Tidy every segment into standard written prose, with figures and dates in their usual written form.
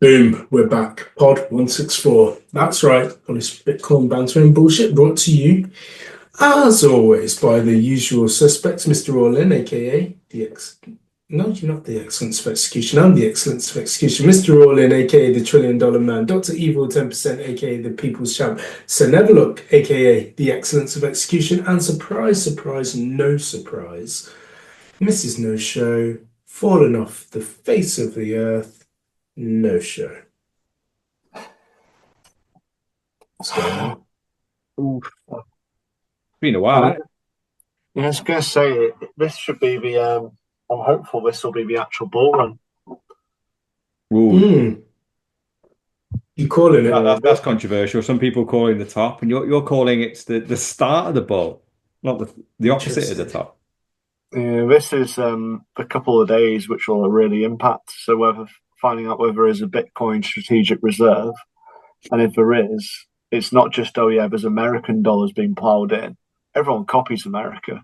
Boom, we're back. Pod 164. That's right. Honest Bitcoin banter and bullshit brought to you, as always, by the usual suspects, Mr. Orlin, aka the No, you're not the excellence of execution. I'm the excellence of execution. Mr. Orlin, aka the $1 trillion man. Dr. Evil 10%, aka the people's champ. Sir Neverlook, aka the excellence of execution. And surprise, surprise, no surprise, Mrs. No Show, fallen off the face of the earth. No show. What's going on? Oof. Been a while, eh? Yeah, I was going to say, this should be the, I'm hopeful this will be the actual bull run. Ooh. You calling it? That's controversial. Some people calling the top, and you're calling it's the start of the bull, not the opposite of the top. Yeah, this is a couple of days which will really impact. So finding out whether there is a Bitcoin strategic reserve, and if there is, it's not just, oh yeah, there's American dollars being plowed in. Everyone copies America.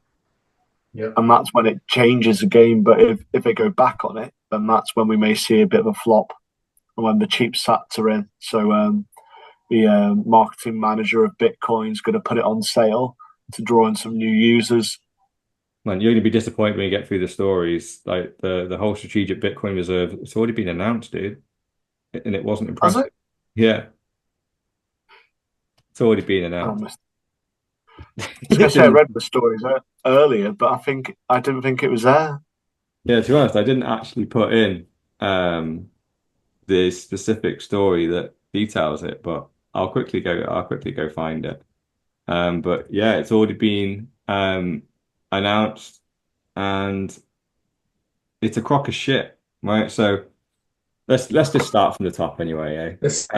Yeah. And that's when it changes the game. But if they go back on it, then that's when we may see a bit of a flop, and when the cheap sats are in. So the marketing manager of Bitcoin is going to put it on sale to draw in some new users. Man, you're going to be disappointed when you get through the stories. Like the whole strategic Bitcoin reserve, it's already been announced, dude. And it wasn't impressive. Has it? Yeah. It's already been announced. I was going to say I read the stories earlier, but I didn't think it was there. Yeah, to be honest, I didn't actually put in the specific story that details it, but I'll quickly go find it. But yeah, it's already been announced, and it's a crock of shit, right? So let's just start from the top anyway, eh? Let's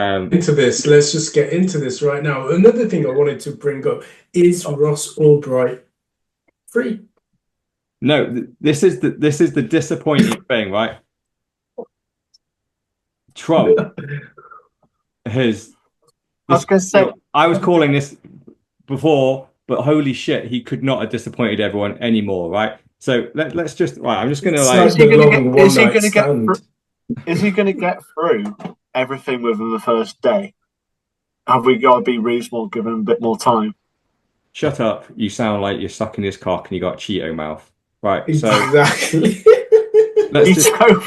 just get into this right now. Another thing I wanted to bring up is Ross Albright free. No, this is the disappointing thing, right? Trump has. I was going to say, I was calling this before, but holy shit, he could not have disappointed everyone anymore, right? So let's just right. I'm just going to like. Is he going to get through everything within the first day? Have we got to be reasonable, give him a bit more time? Shut up! You sound like you're sucking his cock and you got Cheeto mouth, right? So exactly. let's just go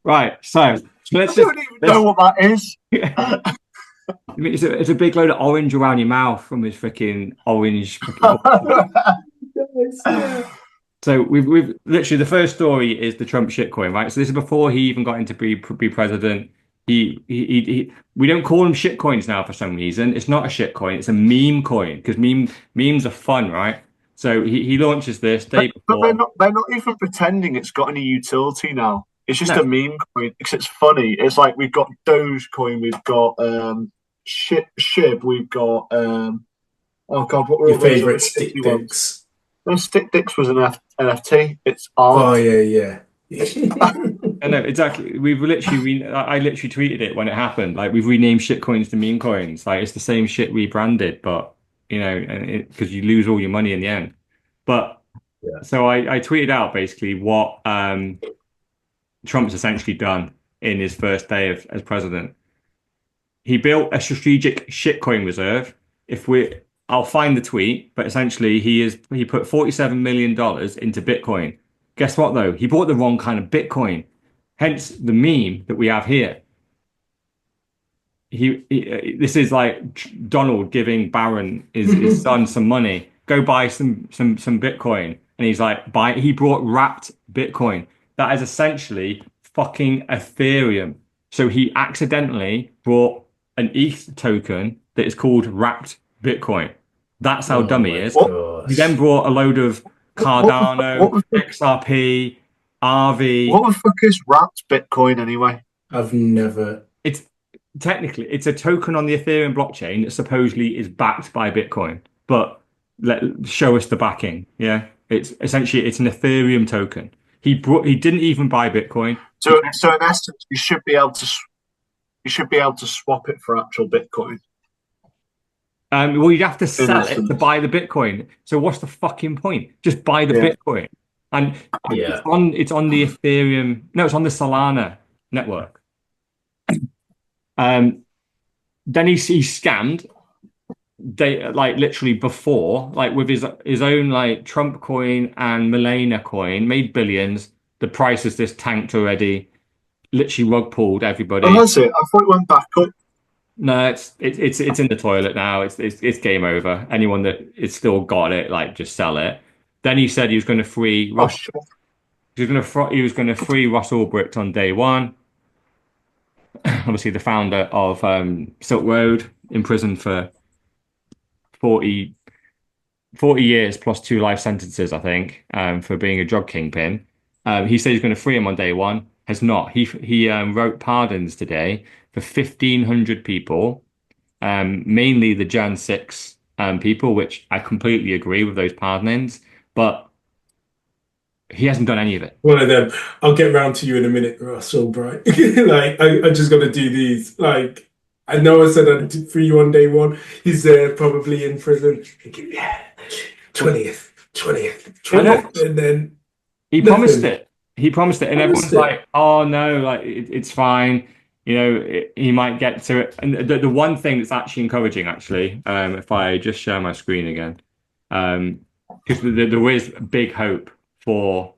right. So let's don't even know what that is. It's a big load of orange around your mouth from his freaking orange. So we've literally the first story is the Trump shitcoin, right? So this is before he even got into be president. We don't call them shitcoins now for some reason. It's not a shitcoin, it's a meme coin because memes are fun, right? So he launches this day before. But they're not even pretending it's got any utility now. It's just a meme coin because it's funny. It's like we've got Dogecoin, we've got SHIB, we've got oh god, what were your favorite StickDicks? No, StickDicks was an NFT. It's art. Oh yeah. I know exactly. I literally tweeted it when it happened. Like we've renamed shitcoins to meme coins. Like it's the same shit rebranded, but you know, because you lose all your money in the end. But yeah. So I tweeted out basically what Trump's essentially done in his first day as president. He built a strategic shitcoin reserve. I'll find the tweet, but essentially he put $47 million into Bitcoin. Guess what though? He bought the wrong kind of Bitcoin. Hence the meme that we have here. This is like Donald giving Barron his son some money. Go buy some Bitcoin, and he's like he brought wrapped Bitcoin. That is essentially fucking Ethereum. So he accidentally brought an ETH token that is called wrapped Bitcoin. That's how dumb he is. Gosh. He then brought a load of Cardano, XRP, RV. What the fuck is wrapped Bitcoin anyway? It's a token on the Ethereum blockchain that supposedly is backed by Bitcoin. But show us the backing. Yeah, it's an Ethereum token. He didn't even buy Bitcoin. So in essence, you should be able to swap it for actual Bitcoin. Well, you'd have to sell it to buy the Bitcoin. So what's the fucking point? Just buy the Bitcoin. And Yeah. it's on the Ethereum. No, it's on the Solana network. Then he scammed they like literally before, like with his own like Trump coin and Milena coin, made billions. The price has just tanked already. Literally rug pulled Oh, everybody. has it? I thought it went back up. No, it's in the toilet now. It's game over. Anyone that it's still got it, like just sell it. Then he said he was going to free Oh, Russ. shit. He was going to free Russ Ulbricht on day one. Obviously, the founder of Silk Road, in prison for 40, 40 years plus 2 life sentences, I think, for being a drug kingpin. He said he's going to free him on day one. Has not. He wrote pardons today for 1,500 people, mainly the Jan 6 people, which I completely agree with those pardonings, but he hasn't done any of it. One of them. I'll get round to you in a minute, Russell, Bright. Like, I just got to do these. Like, I know I said I'd free you on day one. He's there, probably in prison. Thinking, yeah, 20th, 20th. And then He promised nothing. it. He promised it, and Promised everyone's it. like, "Oh no, like it's fine." You know, he might get to it. And the one thing that's actually encouraging, actually, if I just share my screen again, because there is big hope for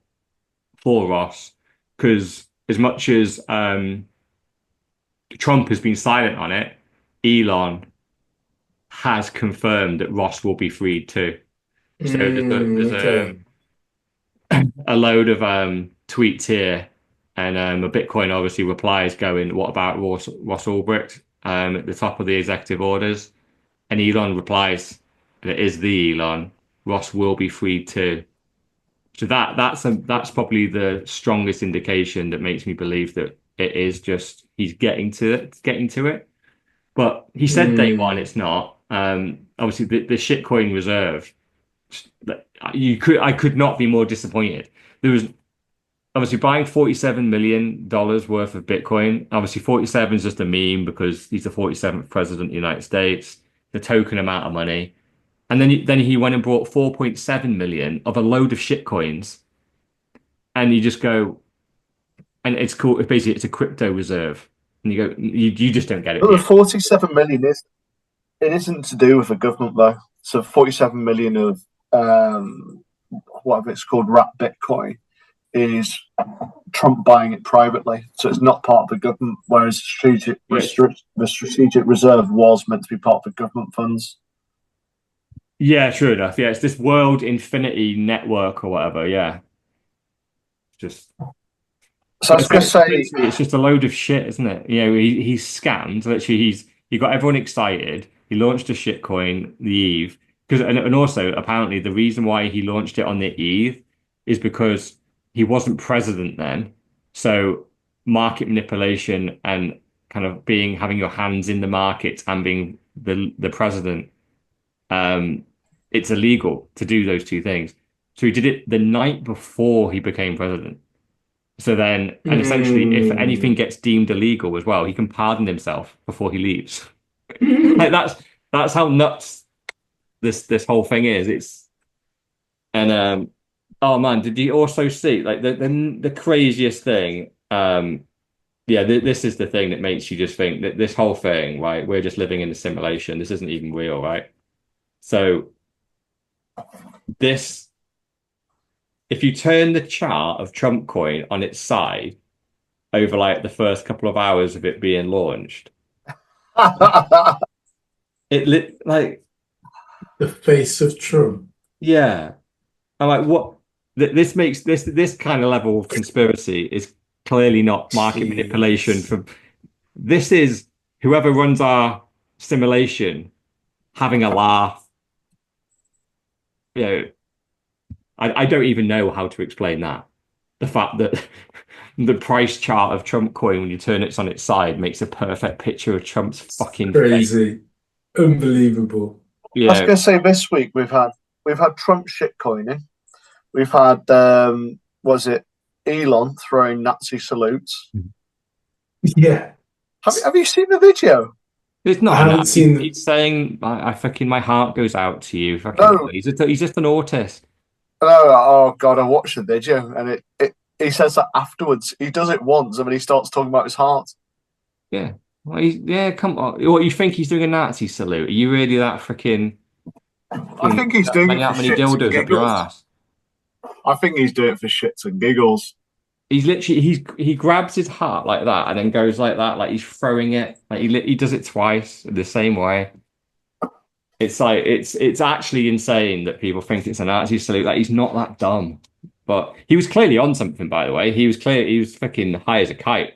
Ross, because as much as Trump has been silent on it, Elon has confirmed that Ross will be freed too. So Okay. a load of tweets here, and a Bitcoin obviously replies going, "What about Ross Ulbricht?" At the top of the executive orders, and Elon replies, and it is the Elon. Ross will be freed too. So that's probably the strongest indication that makes me believe that it is just he's getting to it. But he said day one, Mm. it's not. Obviously the shitcoin reserve. I could not be more disappointed. There was obviously buying $47 million worth of Bitcoin. Obviously, 47 is just a meme because he's the 47th president of the United States, the token amount of money. And then he went and bought 4.7 million of a load of shit coins. And you just go, and it's cool. Basically, it's a crypto reserve. And you go, you just don't get it, But do the you? 47 million is it isn't to do with the government though. So 47 million of whatever it's called, wrap Bitcoin, is Trump buying it privately. So it's not part of the government. Whereas Yes. the strategic reserve was meant to be part of the government funds. Yeah, sure enough. Yeah, it's this World Infinity Network or whatever. Yeah. Just So I But was going to say, basically, it's just a load of shit, isn't it? You know, he's scammed. Literally, he got everyone excited. He launched a shitcoin the eve because, and also apparently the reason why he launched it on the eve is because he wasn't president then. So market manipulation and kind of having your hands in the market and being the president, um, it's illegal to do those two things. So he did it the night before he became president. So then, and essentially, if anything Mm. gets deemed illegal as well, he can pardon himself before he leaves. Like that's how nuts this whole thing is. It's and oh man, did you also see like the craziest thing? Yeah, this is the thing that makes you just think that this whole thing, right? We're just living in a simulation. This isn't even real, right? So this, if you turn the chart of Trump coin on its side over like the first couple of hours of it being launched. It lit like The face of Trump. yeah. I'm like, what? This makes this kind of level of conspiracy is clearly not market manipulation. Jeez. From this is whoever runs our simulation having a laugh. You know, I don't even know how to explain that. The fact that the price chart of Trump coin, when you turn it on its side, makes a perfect picture of Trump's fucking face. Crazy. Unbelievable. I was Yeah, going to say this week we've had Trump shitcoining. We've had was it Elon throwing Nazi salutes? Yeah. Have you seen the video? it's I not haven't enough. seen He's saying, I fucking, my heart goes out to you. Fucking, No, he's just an autist. Oh God, I watched the video, and he says that afterwards. He does it once, and then he starts talking about his heart. Yeah. Well, yeah, come on. What, you think he's doing a Nazi salute? Are you really that freaking I think he's doing it for that many shits and dildos up your giggles. ass? I think he's doing it for shits and giggles. He's literally he grabs his heart like that and then goes like that, like he's throwing it. Like he does it twice the same way. It's like it's actually insane that people think it's a Nazi salute. Like he's not that dumb. But he was clearly on something, by the way. He was fucking high as a kite.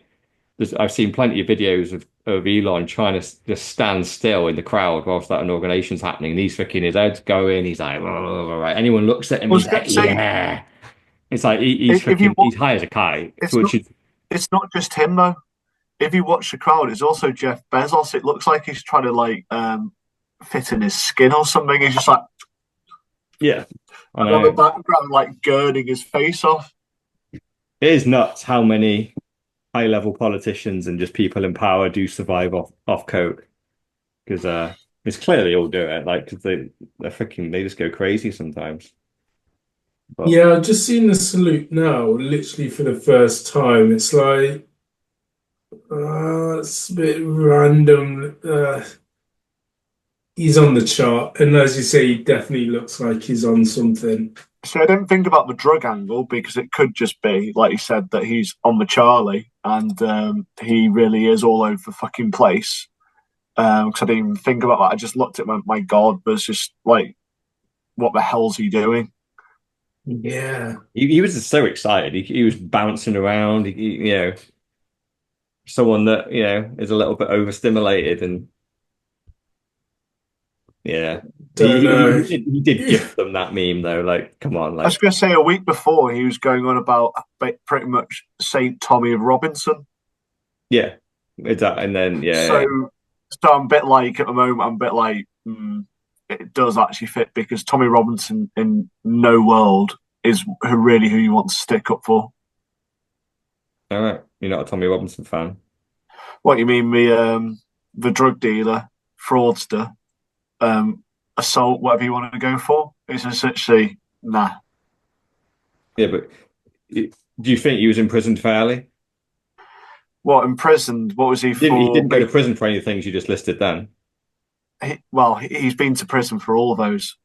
I've seen plenty of videos of Elon trying to just stand still in the crowd whilst that inauguration's happening. And he's fucking his head's going. He's like, right. Anyone looks at him, I was he's going like, to say, yeah. It's like if you he's high as a kite, it's which not is it's not just him though. If you watch the crowd, it's also Jeff Bezos. It looks like he's trying to like fit in his skin or something. He's just like yeah. I on the know. background, like girding his face off. It is nuts how many high level politicians and just people in power do survive off coke because it's clearly all do it like because they're freaking they just go crazy sometimes. But Yeah, I've just seen the salute now, literally for the first time. It's like, it's a bit random. He's on the chart, and as you say, he definitely looks like he's on something. So I didn't think about the drug angle because it could just be, like you said, that he's on the Charlie and he really is all over the fucking place. Because I didn't even think about that. I just looked at my God, but it's just like, what the hell's he doing? Yeah. he was just so excited. He was bouncing around. You know, someone that is a little bit overstimulated and yeah. Don't know. He did gift them that meme though. Like, come on, I was like going to say a week before he was going on about pretty much Saint Tommy Robinson. yeah, exactly. And then yeah, So I'm a bit like at the moment. I'm a bit like it does actually fit because Tommy Robinson in no world is really who you want to stick up for. all right. You're not a Tommy Robinson fan. What you mean, the drug dealer, fraudster, assault, whatever you want to go for? It's essentially nah. Yeah, but do you think he was imprisoned fairly? What imprisoned? What was he for? He didn't go to prison for any of the things you just listed then. He's been to prison for all of those.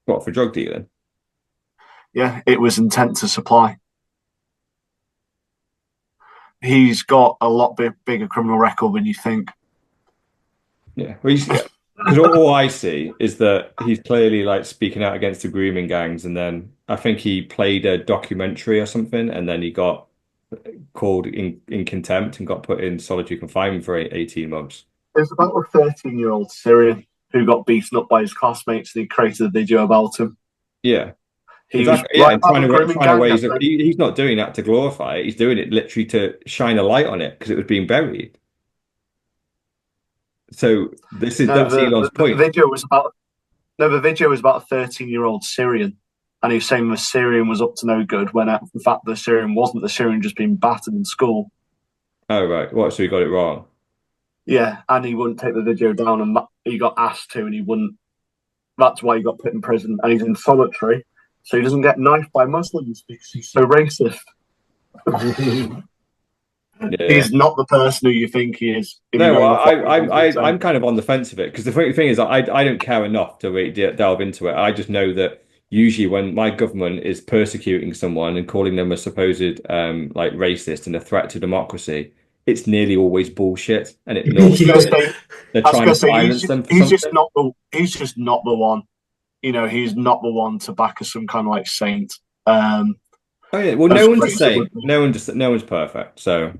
What, for drug dealing? Yeah, it was intent to supply. He's got a lot bigger criminal record than you think. Yeah, well, because all I see is that he's clearly like speaking out against the grooming gangs, and then I think he played a documentary or something, and then he got called in contempt and got put in solitary confinement for 18 months. There's about a 13-year-old Syrian who got beaten up by his classmates and he created a video about him. Yeah. He exactly. was Yeah, and trying to ways gang. he's not doing that to glorify it. He's doing it literally to shine a light on it because it was being buried. So that's Elon's the point. video was about the video was about a 13-year-old Syrian, and he's saying the Syrian was up to no good when in fact the Syrian wasn't. The Syrian just being battered in school. Oh right, what? So he got it wrong. Yeah, and he wouldn't take the video down, and he got asked to, and he wouldn't. That's why he got put in prison, and he's in solitary, so he doesn't get knifed by Muslims because he's so racist. Yeah. He's not the person who you think he is. No, I'm kind of on the fence of it because the funny thing is I don't care enough to really delve into it. I just know that usually when my government is persecuting someone and calling them a supposed like racist and a threat to democracy, it's nearly always bullshit, and it they're trying to silence them. He's just not the one. You know, he's not the one to back as some kind of like saint. Oh yeah, well, no one's a saint. No one's perfect. So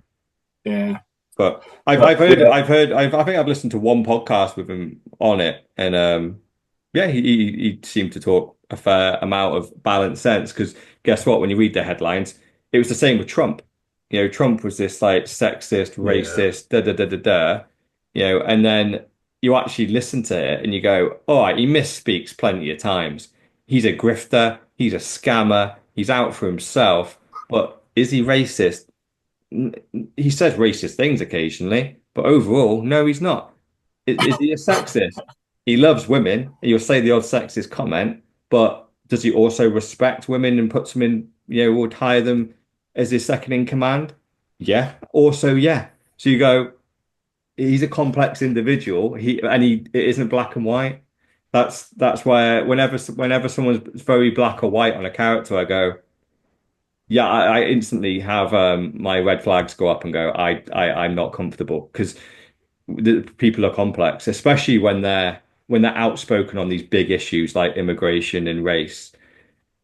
yeah. But I think I've listened to one podcast with him on it, and yeah, he seemed to talk a fair amount of balanced sense. Because guess what? When you read the headlines, it was the same with Trump. You know, Trump was this like sexist, racist, da da da da da. You know, and then you actually listen to it and you go, all right, he misspeaks plenty of times. He's a grifter. He's a scammer. He's out for himself. But is he racist? He says racist things occasionally, but overall, no, he's not. Is he a sexist? He loves women. You'll say the odd sexist comment, but does he also respect women and puts them in, would hire them as his second in command? Yeah. Also, yeah. So you go, he's a complex individual. It isn't black and white. That's where whenever someone's very black or white on a character, I go, yeah, I instantly have my red flags go up and go, I'm not comfortable because the people are complex, especially when they're outspoken on these big issues like immigration and race.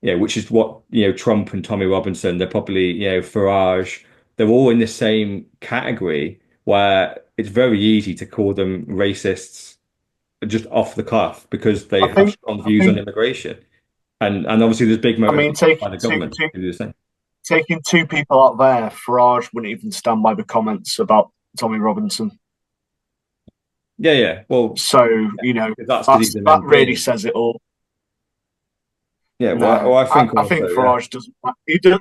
Which is what, Trump and Tommy Robinson, they're probably, Farage, they're all in the same category where it's very easy to call them racists just off the cuff because they I have think, strong I views on think, immigration. And obviously there's big I mean, motivations by the government to do the same. taking two people out there, Farage wouldn't even stand by the comments about Tommy Robinson. Yeah, yeah. Well, So, that's because he's an that really MP. says it all. Yeah, No, I think I think also, yeah. Farage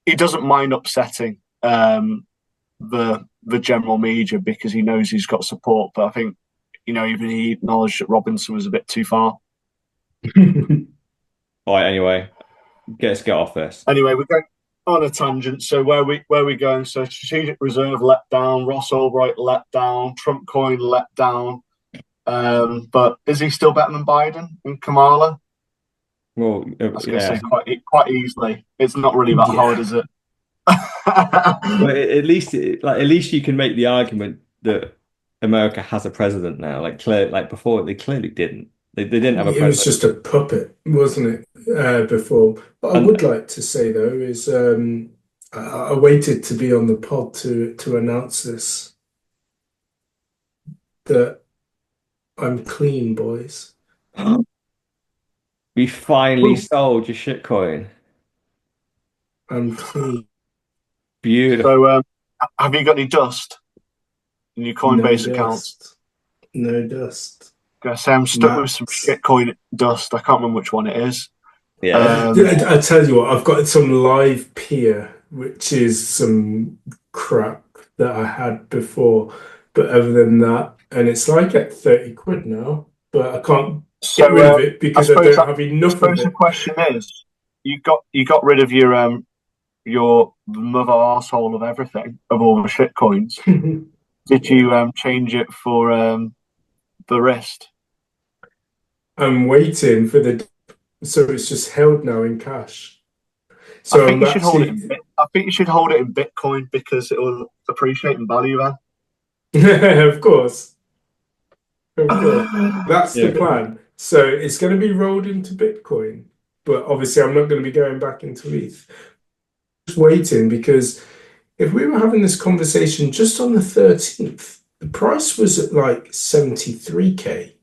he doesn't mind upsetting the general media because he knows he's got support. But I think even he acknowledged that Robinson was a bit too far. All right, anyway, let's get off this. Anyway, we're going on a tangent. So where we going? So strategic reserve let down, Ross Albright let down, Trump coin let down. But is he still better than Biden and Kamala? Well, I was going to yeah. say quite easily. It's not really that hard, is it? But at least you can make the argument that America has a president now. Like before, they clearly didn't. They didn't have a It was president. just a puppet, wasn't it, before? What I would like to say, though, is I waited to be on the pod to announce this, that I'm clean, boys. We finally sold your shitcoin. I'm clean. Beautiful. So, have you got any dust in your Coinbase accounts? No dust. I say I'm stuck with some shitcoin dust. I can't remember which one it is. Yeah. I tell you what, I've got some live peer, which is some crap that I had before. But other than that, and it's like at 30 quid now, but I can't get rid of it because I don't have enough of it. I suppose the question is, you got rid of your mother arsehole of everything, of all the shit coins. Did you change it for the rest? I'm waiting for so it's just held now in cash. So I think you should hold it. I think you should hold it in Bitcoin because it will appreciate in value then. Of course. That's the plan. So it's going to be rolled into Bitcoin, but obviously I'm not going to be going back into ETH. Just waiting because if we were having this conversation just on the 13th, the price was at like 73k,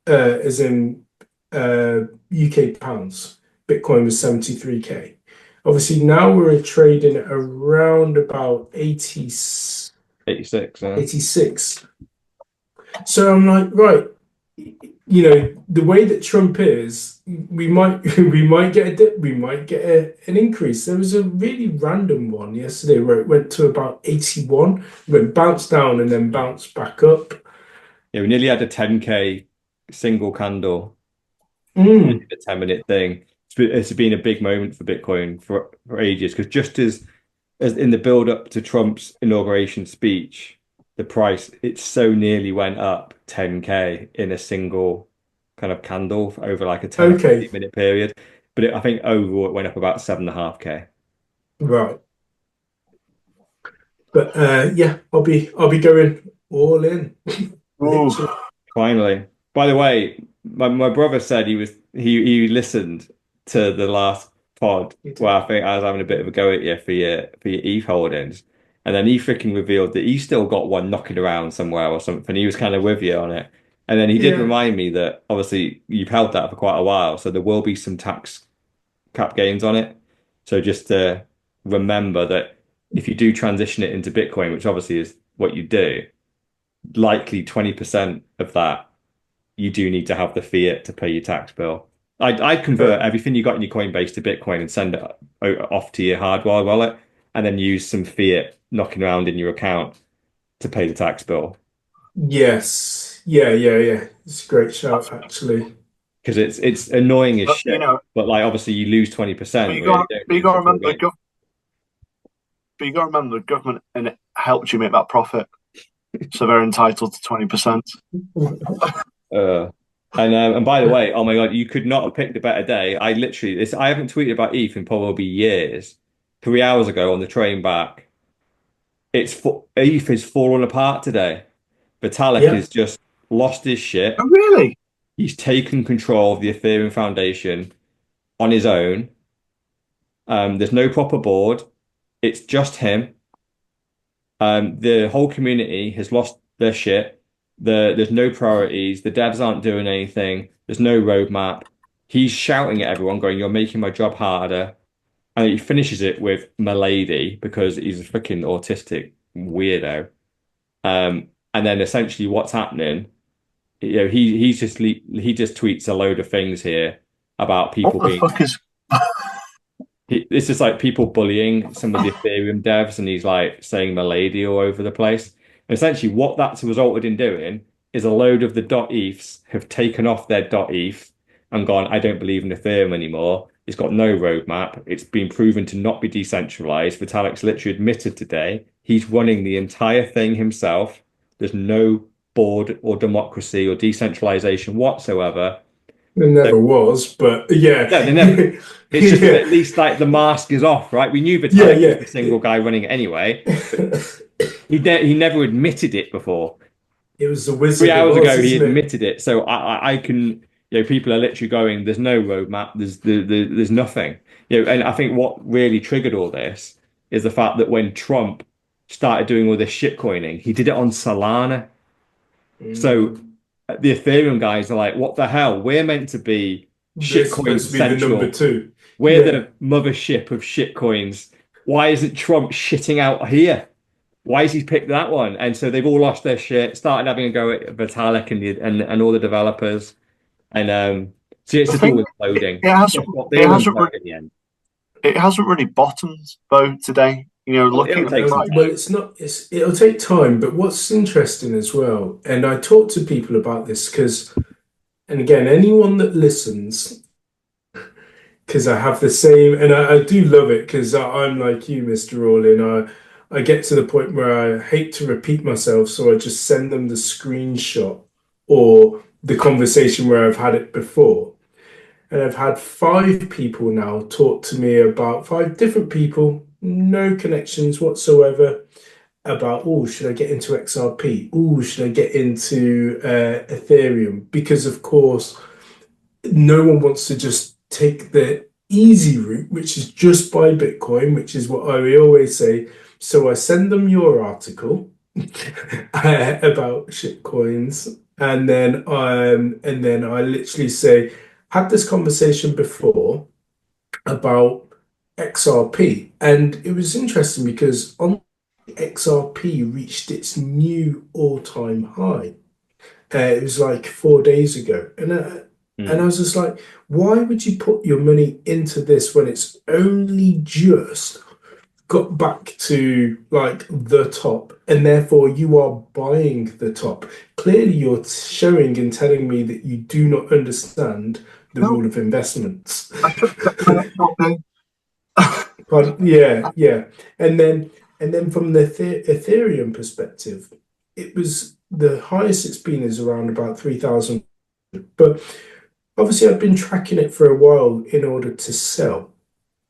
as in UK pounds. Bitcoin was 73k. Obviously now we're trading at around about 86. 86. So I'm like, right, the way that Trump is, we might get a dip, we might get an increase. There was a really random one yesterday where it went to about 81, went bounced down and then bounced back up. Yeah, we nearly had a 10k single candle, a 10-minute thing. It's been a big moment for Bitcoin for ages because just as in the build up to Trump's inauguration speech, the price, it so nearly went up 10k in a single kind of candle over like a 10 minute period. But I think overall it went up about 7.5k. Right. But yeah, I'll be going all in. Finally. By the way, my brother said he listened to the last pod where I think I was having a bit of a go at you for your ETH holdings. And then he freaking revealed that he still got one knocking around somewhere or something. He was kind of with you on it. And then he did remind me that obviously you've held that for quite a while. So there will be some tax cap gains on it. So just to remember that if you do transition it into Bitcoin, which obviously is what you do, likely 20% of that, you do need to have the fiat to pay your tax bill. I'd convert everything you got in your Coinbase to Bitcoin and send it off to your hardware wallet and then use some fiat knocking around in your account to pay the tax bill. Yes. Yeah. It's a great shout, actually. because it's annoying as But shit. But like obviously you lose 20%. you got Really, but you got to remember don't you? the government and it helped you make that profit, so they're entitled to 20%. And by the way, oh my God, you could not have picked a better day. I haven't tweeted about ETH in probably years. 3 hours ago on the train back, ETH is falling apart today. Vitalik Yeah. has just lost his shit. Oh, really? He's taken control of the Ethereum Foundation on his own. There's no proper board. It's just him. The whole community has lost their shit. There's no priorities. The devs aren't doing anything. There's no roadmap. He's shouting at everyone, going, "You're making my job harder." And he finishes it with "Milady" because he's a freaking autistic weirdo. And then essentially what's happening, he just tweets a load of things here about people What the being. fuck is? It's just like people bullying some of the Ethereum devs, and he's like saying "Milady" all over the place. And essentially, what that's resulted in doing is a load of the .eths have taken off their .eth and gone, "I don't believe in Ethereum anymore." It's got no roadmap. It's been proven to not be decentralized. Vitalik's literally admitted today he's running the entire thing himself. There's no board or democracy or decentralization whatsoever. There never was, but yeah. No, they never. It's just Yeah. that at least like the mask is off, right? We knew Vitalik was the single guy running it anyway. He never admitted it before. It was the wizard. 3 hours it was, ago, he isn't it? admitted it. So I can, people are literally going, "There's no roadmap. There's nothing." And I think what really triggered all this is the fact that when Trump started doing all this shit coining, he did it on Solana. So the Ethereum guys are like, "What the hell? We're meant to be They're shitcoin supposed to be the central. number two. We're Yeah. the mothership of shitcoins. Why isn't Trump shitting out here? Why has he picked that one?" And so they've all lost their shit, started having a go at Vitalik and all the developers. And so it's I just all think imploding. it hasn't. They It all hasn't. implode in the end. It hasn't really bottomed though today. Looking it'll at take the some price. time. Well, it's not. It'll take time. But what's interesting as well, and I talk to people about this because, and again, anyone that listens, because I have the same, and I do love it because I'm like you, Mr. Orlin. I get to the point where I hate to repeat myself, so I just send them the screenshot or the conversation where I've had it before. And I've had 5 people now talk to me about 5 different people, no connections whatsoever, about, oh, should I get into XRP? Oh, should I get into Ethereum? Because, of course, no one wants to just take the easy route, which is just buy Bitcoin, which is what I always say. So I send them your article about shitcoins, and then I literally say, had this conversation before about XRP, and it was interesting because on XRP reached its new all-time high. It was like 4 days ago, and I was just like, why would you put your money into this when it's only just got back to like the top, and therefore you are buying the top? Clearly, you're showing and telling me that you do not understand the No. rule of investments. I took that okay. But yeah. And then from the Ethereum perspective, it was the highest it's been is around about 3,000. But obviously, I've been tracking it for a while in order to sell.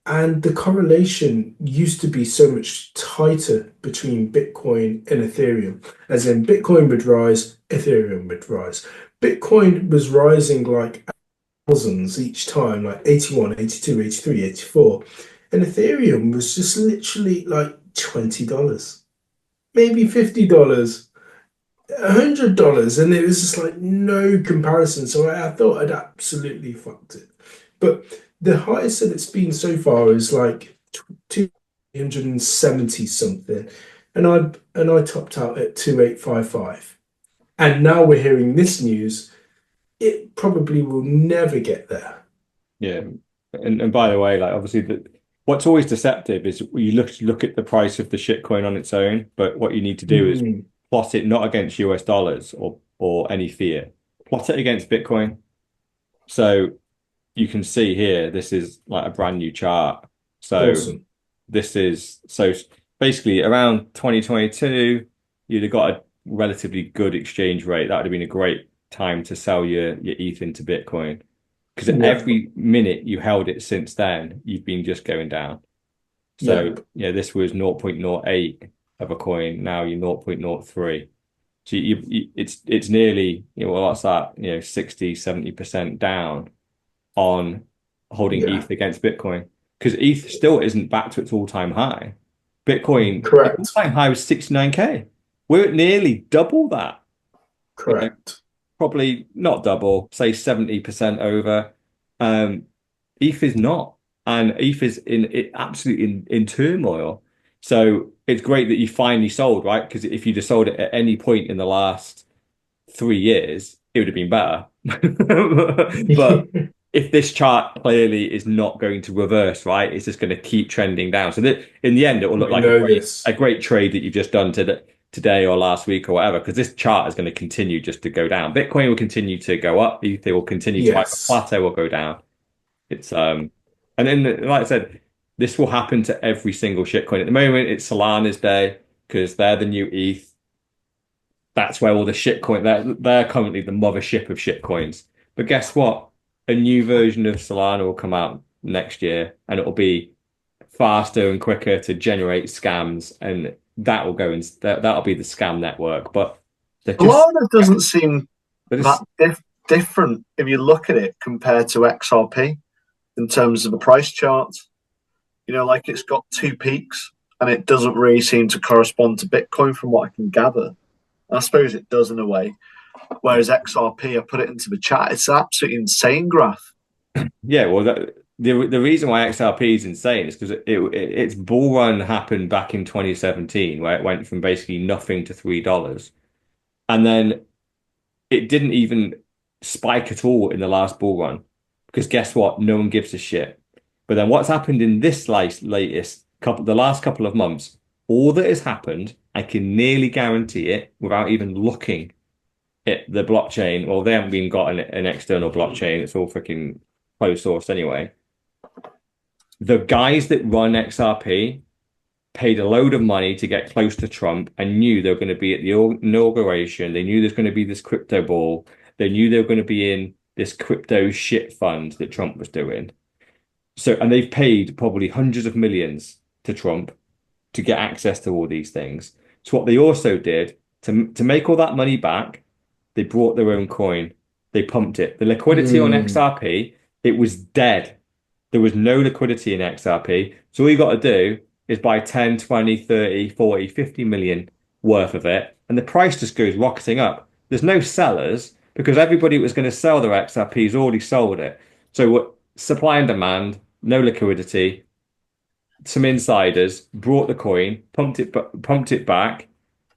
And the correlation used to be so much tighter between Bitcoin and Ethereum, as in Bitcoin would rise, Ethereum would rise. Bitcoin was rising like thousands each time, like 81, 82, 83, 84. And Ethereum was just literally like $20, maybe $50, $100. And it was just like no comparison. So I thought I'd absolutely fucked it. But the highest that it's been so far is like 270 something. And I topped out at 2855. And now we're hearing this news. It probably will never get there. Yeah. And by the way, like obviously what's always deceptive is you look at the price of the shitcoin on its own, but what you need to do is plot it not against US dollars or any fiat. Plot it against Bitcoin. So you can see here, this is like a brand new chart. So Awesome. this is so basically around 2022, you'd have got a relatively good exchange rate. That would have been a great time to sell your ETH into Bitcoin. Because Yeah. every minute you held it since then, you've been just going down. So Yeah. this was 0.08 of a coin. Now you're 0.03. So it's nearly, well, what's that? 60, 70% down on holding Yeah. ETH against Bitcoin. Because ETH still isn't back to its all-time high. Bitcoin, the Correct. all-time high was 69K. We're at nearly double that. Correct. Probably not double, say 70% over. ETH is not, and ETH is absolutely in turmoil. So it's great that you finally sold, right? Because if you'd have sold it at any point in the last 3 years, it would have been better. But if this chart clearly is not going to reverse, right, it's just going to keep trending down. So that in the end, it will look We like know this. a great trade that you've just done today or last week or whatever, because this chart is going to continue just to go down. Bitcoin will continue to go up. Ether will continue to either Yes. plateau or go down. It's and then like I said, this will happen to every single shitcoin. At the moment, it's Solana's day because they're the new ETH. That's where all the shitcoin they're currently the mothership of shitcoins. But guess what? A new version of Solana will come out next year, and it'll be faster and quicker to generate scams, and that will go and that'll be the scam network. But they're just Solana doesn't seem they're that just different if you look at it compared to XRP in terms of the price chart. Like it's got two peaks and it doesn't really seem to correspond to Bitcoin from what I can gather. I suppose it does in a way. Whereas XRP, I put it into the chat, it's an absolutely insane graph. yeah. Well, the reason why XRP is insane is because its bull run happened back in 2017, where it went from basically nothing to $3, and then it didn't even spike at all in the last bull run because guess what? No one gives a shit. But then what's happened in this the last couple of months, all that has happened, I can nearly guarantee it without even looking at the blockchain. Well, they haven't even got an external blockchain. It's all freaking closed source anyway. The guys that run XRP paid a load of money to get close to Trump and knew they were going to be at the inauguration. They knew there's going to be this crypto ball. They knew they were going to be in this crypto shit fund that Trump was doing. And they've paid probably hundreds of millions to Trump to get access to all these things. So what they also did to make all that money back, they brought their own coin. They pumped it. The liquidity on XRP, it was dead. There was no liquidity in XRP. So all you got to do is buy 10, 20, 30, 40, 50 million worth of it. And the price just goes rocketing up. There's no sellers because everybody was going to sell their XRP has already sold it. So supply and demand, no liquidity. Some insiders brought the coin, pumped it back.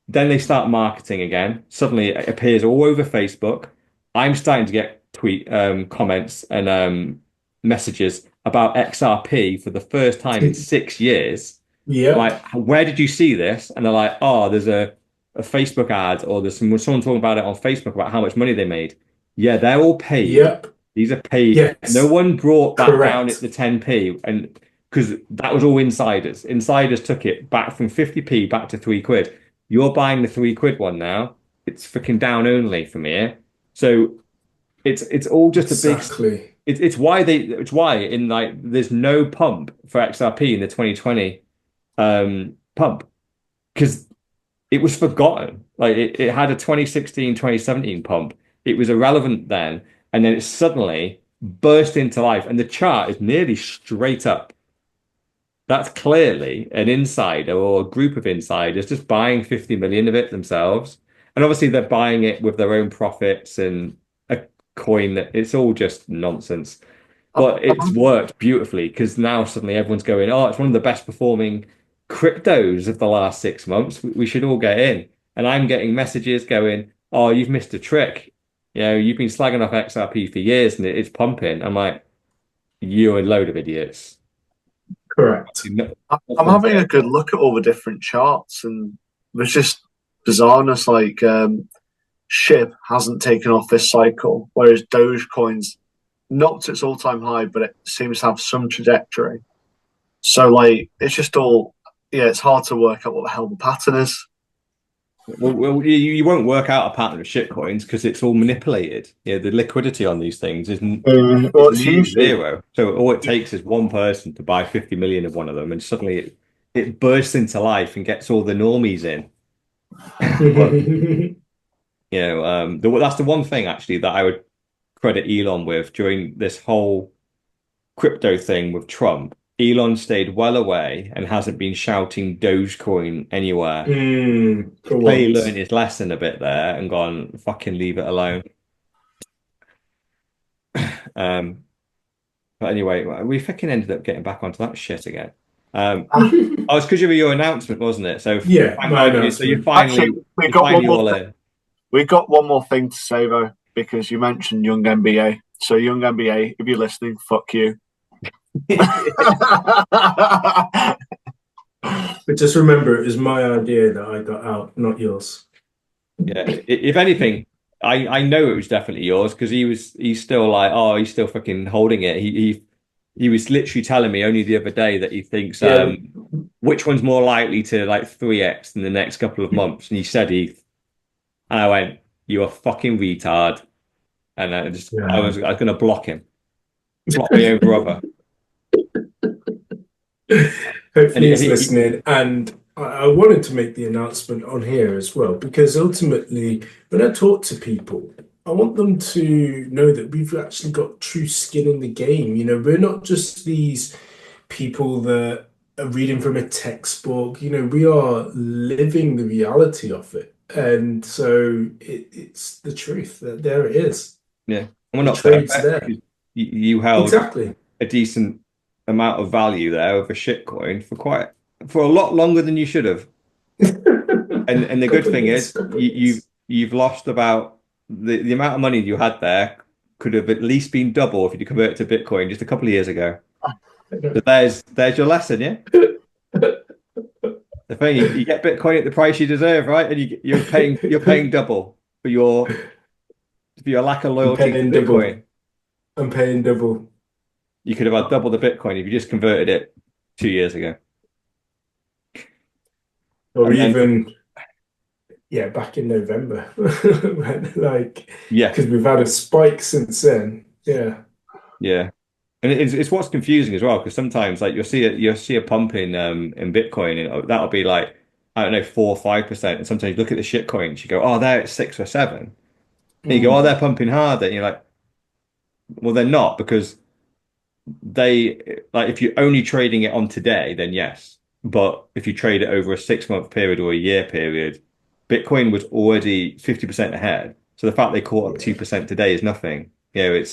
Then they start marketing again. Suddenly it appears all over Facebook. I'm starting to get tweet comments and messages about XRP for the first time in 6 years. Yeah. Like, where did you see this? And they're like, oh, there's a Facebook ad or there's someone talking about it on Facebook about how much money they made. Yeah, they're all paid. Yep. These are paid. Yes. No one brought that Correct. down at the 10p, and because that was all insiders. Insiders took it back from 50p back to £3. You're buying the £3 one now. It's freaking down only from here. So it's all just Exactly. a big. It's why in like there's no pump for XRP in the 2020 pump because it was forgotten. Like it had a 2016, 2017 pump. It was irrelevant then. And then it suddenly burst into life. And the chart is nearly straight up. That's clearly an insider or a group of insiders just buying 50 million of it themselves. And obviously they're buying it with their own profits and a coin that it's all just nonsense. But it's worked beautifully because now suddenly everyone's going, oh, it's one of the best performing cryptos of the last 6 months. We should all get in. And I'm getting messages going, oh, you've missed a trick. You've been slagging off XRP for years and it's pumping. I'm like, you're a load of idiots. Correct. I'm having a good look at all the different charts, and there's just bizarreness. Like SHIB hasn't taken off this cycle, whereas Dogecoin's not its all-time high, but it seems to have some trajectory. So, like, it's just all, yeah, it's hard to work out what the hell the pattern is. Well, you won't work out a pattern of shitcoins because it's all manipulated. Yeah, the liquidity on these things isn't Well, it's usually zero. So all it takes is one person to buy 50 million of one of them, and suddenly it bursts into life and gets all the normies in. That's the one thing actually that I would credit Elon with during this whole crypto thing with Trump. Elon stayed well away and hasn't been shouting Dogecoin anywhere. Clearly learned his lesson a bit there and gone, fucking leave it alone. But anyway, we fucking ended up getting back onto that shit again. Oh, it's because of your announcement, wasn't it? So yeah, so you finally, we got one more thing to say though, because you mentioned Young NBA. So Young NBA, if you're listening, fuck you. But just remember, it was my idea that I got out, not yours. Yeah, if anything, I know it was definitely yours because he's still like, oh, he's still fucking holding it. He was literally telling me only the other day that he thinks which one's more likely to like 3x in the next couple of months, and he said ETH, and I went, you are fucking retard, and I was going to block him, block my own brother. Hopefully he's listening, and I wanted to make the announcement on here as well because ultimately when I talk to people, I want them to know that we've actually got true skin in the game. You know, we're not just these people that are reading from a textbook. You know, we are living the reality of it, and so it's the truth. That there it is. Yeah, and we're not there. You held exactly a decent amount of value there of a shitcoin for a lot longer than you should have. and the good thing is you've lost about the amount of money you had there could have at least been double if you convert it to Bitcoin just a couple of years ago. So there's your lesson, yeah. The thing you get Bitcoin at the price you deserve, right? And you're paying double for your lack of loyalty to Bitcoin. I'm paying double. You could have had double the Bitcoin if you just converted it 2 years ago. Or even, back in November. Because we've had a spike since then. Yeah. Yeah. And it's what's confusing as well, because sometimes like you'll see a pump in Bitcoin, and that'll be like, I don't know, 4 or 5%. And sometimes you look at the shit coins, you go, oh, they're at 6 or 7. And you go, oh, they're pumping harder. And you're like, well, they're not, because if you're only trading it on today, then yes. But if you trade it over a 6-month period or a year period, Bitcoin was already 50% ahead. So the fact they caught up 2% today is nothing. You know,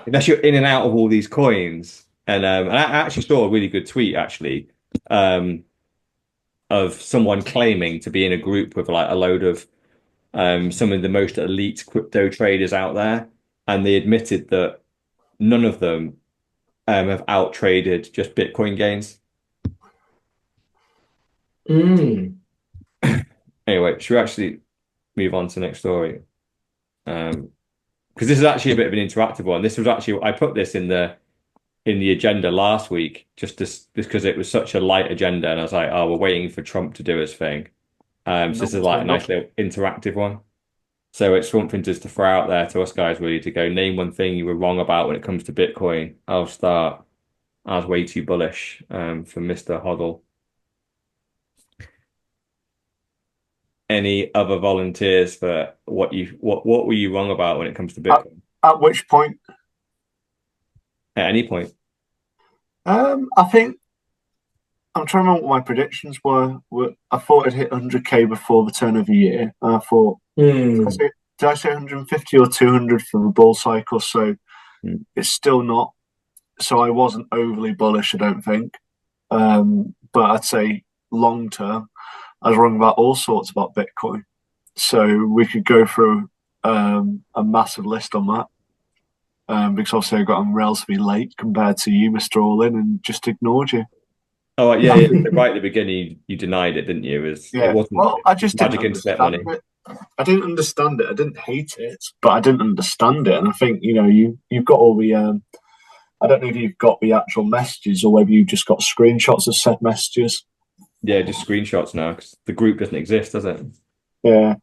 unless you're in and out of all these coins. And I actually saw a really good tweet actually of someone claiming to be in a group with like a load of some of the most elite crypto traders out there, and they admitted that none of them have out traded just Bitcoin gains. Anyway, should we actually move on to the next story? Because this is actually a bit of an interactive one. This was actually, I put this in the agenda last week just because it was such a light agenda, and I was like, oh, we're waiting for Trump to do his thing. So this is like a nice little interactive one. So it's something just to throw out there to us guys, really, to go name one thing you were wrong about when it comes to Bitcoin. I'll start. I was way too bullish for Mr. Hoddle. Any other volunteers for what were you wrong about when it comes to Bitcoin? At which point? At any point. I think I'm trying to remember what my predictions were. I thought it'd hit 100k before the turn of the year. And I thought, did I say 150 or 200 for the bull cycle? So it's still not. So I wasn't overly bullish, I don't think. But I'd say long term, I was wrong about all sorts about Bitcoin. So we could go through a massive list on that. Because obviously I got on relatively late compared to you, Mr. All-In, and just ignored you. Oh yeah, right at the beginning you denied it, didn't you? It wasn't I just magic internet money. I didn't understand it. I didn't hate it, but I didn't understand it. And I think you've got all the I don't know if you've got the actual messages or whether you've just got screenshots of said messages. Yeah, just screenshots now because the group doesn't exist, does it? Yeah.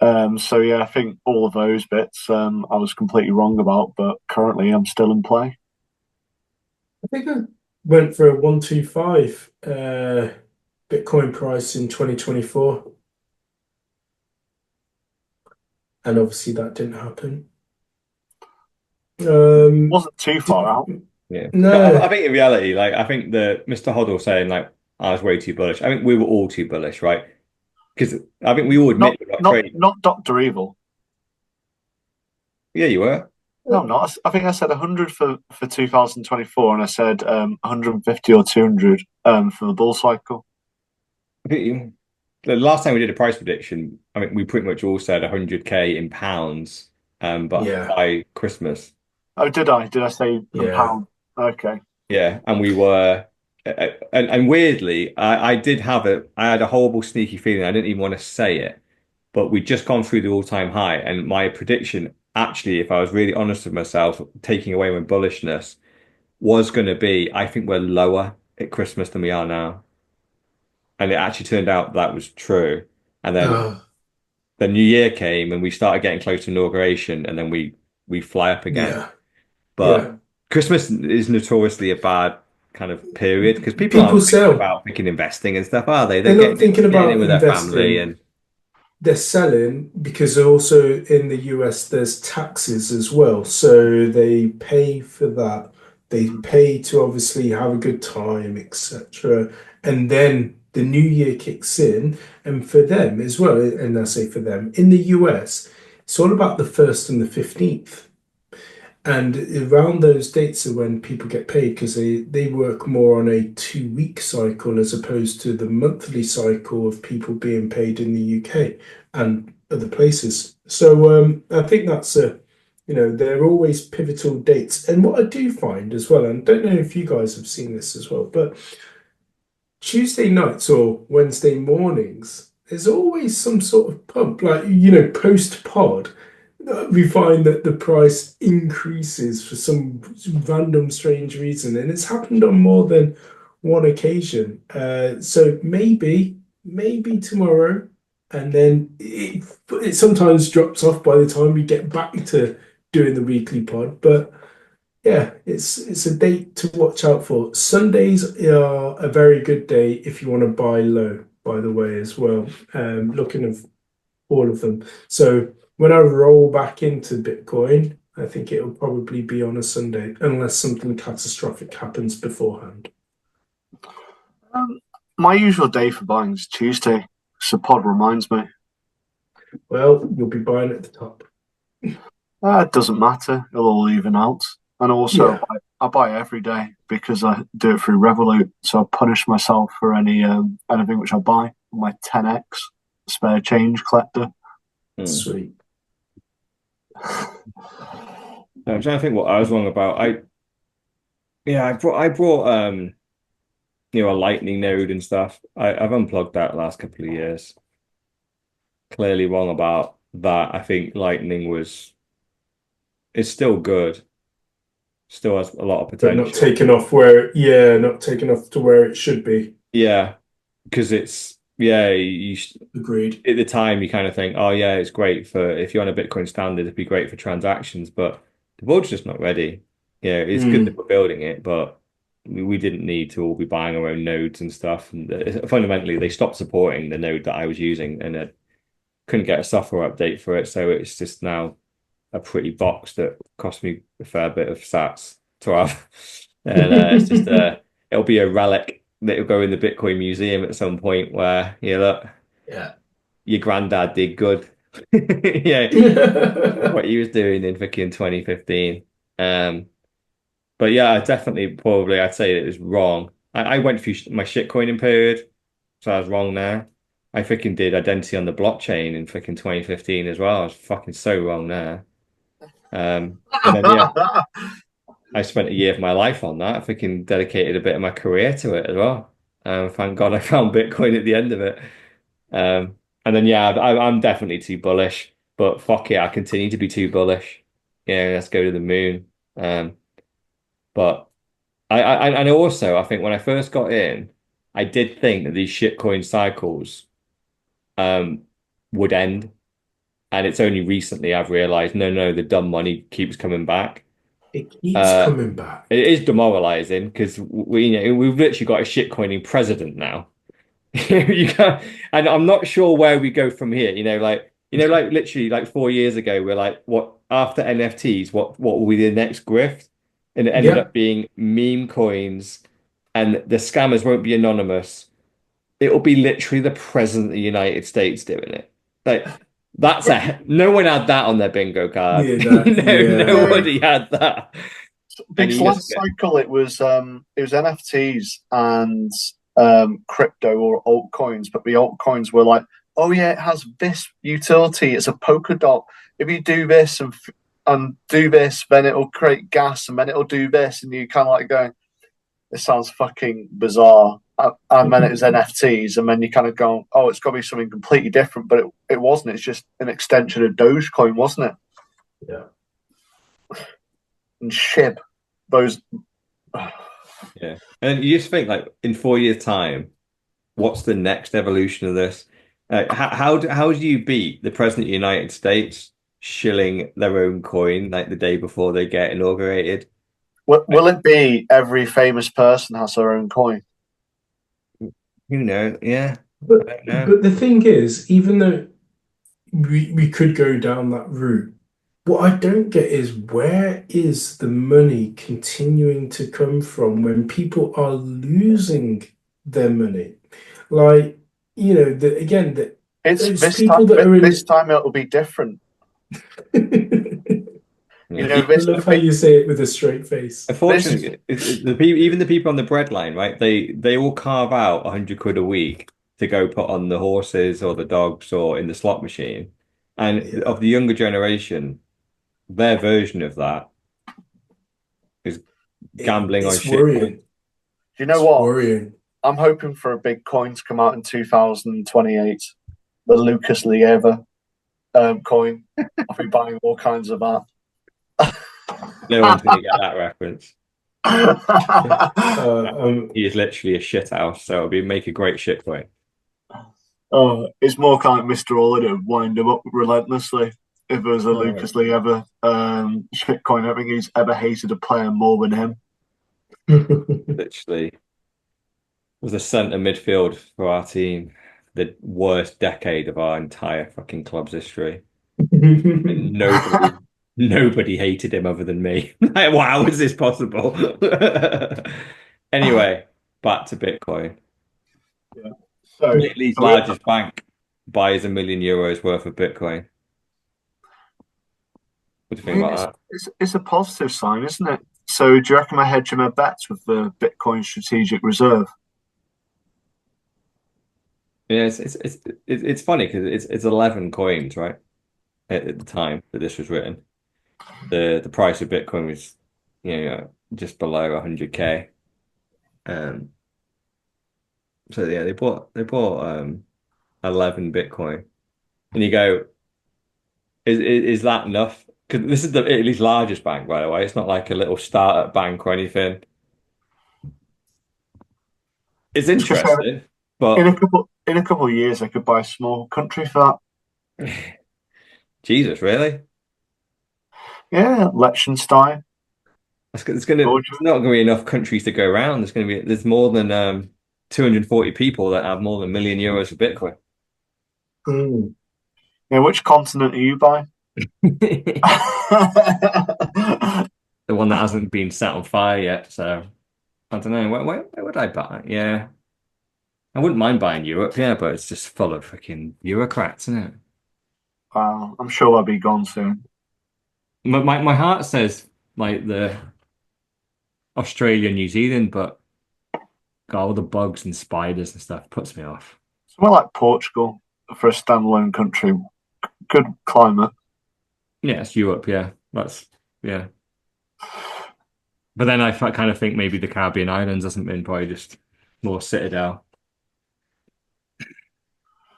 So yeah, I think all of those bits I was completely wrong about, but currently I'm still in play. I think I went for a 125 Bitcoin price in 2024, and obviously that didn't happen. Wasn't too far out. Yeah. But I No, think in reality, like I think the Mr. Hoddle saying like I was way too bullish. I think we were all too bullish, right? Because I think we all Not admit we're not not trading. not Doctor Evil. Yeah, you were. No, I'm not. I think I said 100 for 2024, and I said 150 or 200 for the bull cycle. I think the last time we did a price prediction, I mean, we pretty much all said 100K in pounds, but yeah, by Christmas. Oh, did I? Did I say the yeah. pound? Okay. Yeah, and we were, and weirdly, I had a horrible sneaky feeling. I didn't even want to say it, but we'd just gone through the all-time high, and my prediction, actually, if I was really honest with myself, taking away my bullishness, was going to be, I think we're lower at Christmas than we are now, and it actually turned out that was true. And then Uh, the new year came, and we started getting close to inauguration, and then we fly up again. yeah, But yeah. Christmas is notoriously a bad kind of period because people People aren't thinking sell. about freaking investing and stuff, are they? They're They're not thinking getting in about with their family investing. and They're selling because also in the US there's taxes as well. So they pay for that. They pay to obviously have a good time, etc. And then the new year kicks in. And for them as well, and I say for them, in the US, it's all about the 1st and the 15th. And around those dates are when people get paid because they work more on a 2 week cycle as opposed to the monthly cycle of people being paid in the UK and other places. So I think that's they're always pivotal dates. And what I do find as well, and I don't know if you guys have seen this as well, but Tuesday nights or Wednesday mornings, there's always some sort of pump, like, post pod. We find that the price increases for some random strange reason, and it's happened on more than one occasion. So maybe tomorrow, and then it sometimes drops off by the time we get back to doing the weekly pod. But yeah, it's a date to watch out for. Sundays are a very good day if you want to buy low, by the way, as well. Looking at all of them. So when I roll back into Bitcoin, I think it'll probably be on a Sunday, unless something catastrophic happens beforehand. Um, my usual day for buying is Tuesday. So pod reminds me. Well, you'll be buying at the top. It doesn't matter. It'll all even out. And also, Yeah. I buy every day because I do it through Revolut. So I punish myself for anything which I buy. My 10x spare change collector. hmm. Sweet. I'm trying to think what I was wrong about. I brought a lightning node and stuff. I've unplugged that last couple of years. Clearly wrong about that. I think lightning is still good. Still has a lot of But not potential. taken off where, yeah, not taken off to where it should be. Yeah, because it's yeah, Agreed. at the time you kind of think, oh yeah, it's great for if you're on a Bitcoin standard, it'd be great for transactions, but the board's just not ready. Yeah, it's good that Mm. we're building it, but we didn't need to all be buying our own nodes and stuff. And fundamentally, they stopped supporting the node that I was using, and I couldn't get a software update for it, so it's just now a pretty box that cost me a fair bit of sats to have, and it's just it'll be a relic that'll go in the Bitcoin museum at some point where look, Yeah. your granddad did good. Yeah, what he was doing in fucking 2015. Um, but yeah, I definitely probably I'd say it was wrong. I went through my shitcoining period, so I was wrong there. I freaking did identity on the blockchain in freaking 2015 as well. I was fucking so wrong there. And then yeah, I spent a year of my life on that. I freaking dedicated a bit of my career to it as well. Thank God I found Bitcoin at the end of it. And then yeah, I'm definitely too bullish, but fuck it, I continue to be too bullish. Yeah, let's go to the moon. But and also I think when I first got in, I did think that these shitcoin cycles um would end. And it's only recently I've realized no, the dumb money keeps coming back. It keeps Uh coming back. it is demoralizing because we've literally got a shitcoining president now. You can and I'm not sure where we go from here. Like literally like 4 years ago, we're like, what after NFTs, what will be the next grift? And it ended Yep. up being meme coins, and the scammers won't be anonymous. It'll be literally the president of the United States doing it. Like that's a no one had that on their bingo card. Yeah, that, No, yeah. nobody had that. And Because you just last get cycle it was NFTs and crypto or altcoins, but the altcoins were like, oh yeah, it has this utility. It's a polka dot. If you do this and do this, then it'll create gas, and then it'll do this, and you kind of like going, this sounds fucking bizarre. And then it was NFTs, and then you kind of go, oh, it's got to be something completely different, but it wasn't. It's just an extension of Dogecoin, wasn't it? Yeah. And SHIB, those. yeah. And you just think like in 4 years' time, what's the next evolution of this? How do you beat the president of the United States shilling their own coin like the day before they get inaugurated? Will it be every famous person has their own coin? Who knows? Yeah, I But don't know. the thing is, even though we could go down that route, what I don't get is where is the money continuing to come from when people are losing their money? Like, again, It's those people that are this in. time it'll be different. You Yeah. know, I love how you say it with a straight face. this Unfortunately, the people, even the people on the breadline, right? They all carve out 100 quid a week to go put on the horses or the dogs or in the slot machine. And Yeah, of the younger generation, their version of that is gambling on it's shitcoin. worrying. you know It's what? worrying. I'm hoping for a big coin to come out in 2028. The Lucas Lieva coin. I'll be buying all kinds of that. No one's going to get that reference. Um, He is literally a shit house, so it'll be make a great shitcoin. Oh, it's more kind of Mr. All to wind him up relentlessly. If there was a uh, Lucas Lee ever shitcoin, I don't think he's ever hated a player more than him. Literally was a centre midfield for our team, the worst decade of our entire fucking club's history. And nobody hated him other than me. Like, wow, is this possible? Anyway, back to Bitcoin. Yeah. So, Italy's largest bank buys €1 million worth of Bitcoin. What do you think about that? it's a positive sign, isn't it? So, do you reckon I hedge my bets with the Bitcoin Strategic Reserve? Yeah, it's funny because it's 11 coins, right? At the time that this was written, the price of Bitcoin was, just below 100K. So yeah, they bought 11 Bitcoin, and you go, is that enough? Because this is the Italy's largest bank, by the way. It's not like a little startup bank or anything. It's To be fair, interesting, but in a couple of years, I could buy a small country for Jesus, really? that. Yeah, Liechtenstein, Georgia. There's not gonna be enough countries to go around. There's more than 240 people that have more than €1 million of Bitcoin. mm. Yeah, which continent are you buying? The one that hasn't been set on fire yet. So I don't know. Where would I buy? Yeah, I wouldn't mind buying Europe. Yeah, but it's just full of freaking bureaucrats, isn't it? I'm sure I'll be gone soon. My heart says like the Australia, New Zealand, but got all the bugs and spiders and stuff puts me off. Somewhere like Portugal for a standalone country, good climate. Yeah, it's Europe. Yeah, yeah. But then I kind of think maybe the Caribbean islands hasn't been probably just more citadel.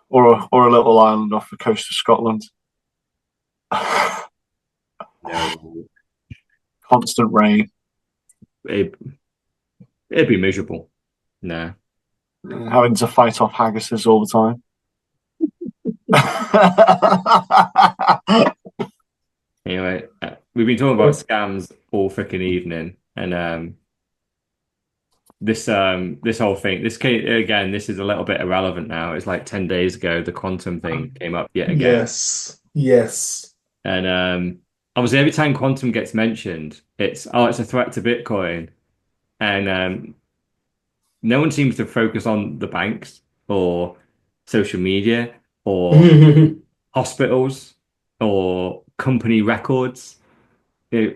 or a little island off the coast of Scotland. No, Constant rain, it, it'd be miserable. No. having to fight off haggises all the time. Anyway, we've been talking about scams all freaking evening, and this whole thing, this came again. This is a little bit irrelevant now. It's like 10 days ago, the quantum thing came up yet again, Yes. and obviously every time quantum gets mentioned, it's a threat to Bitcoin, and no one seems to focus on the banks or social media or hospitals or company records. You know,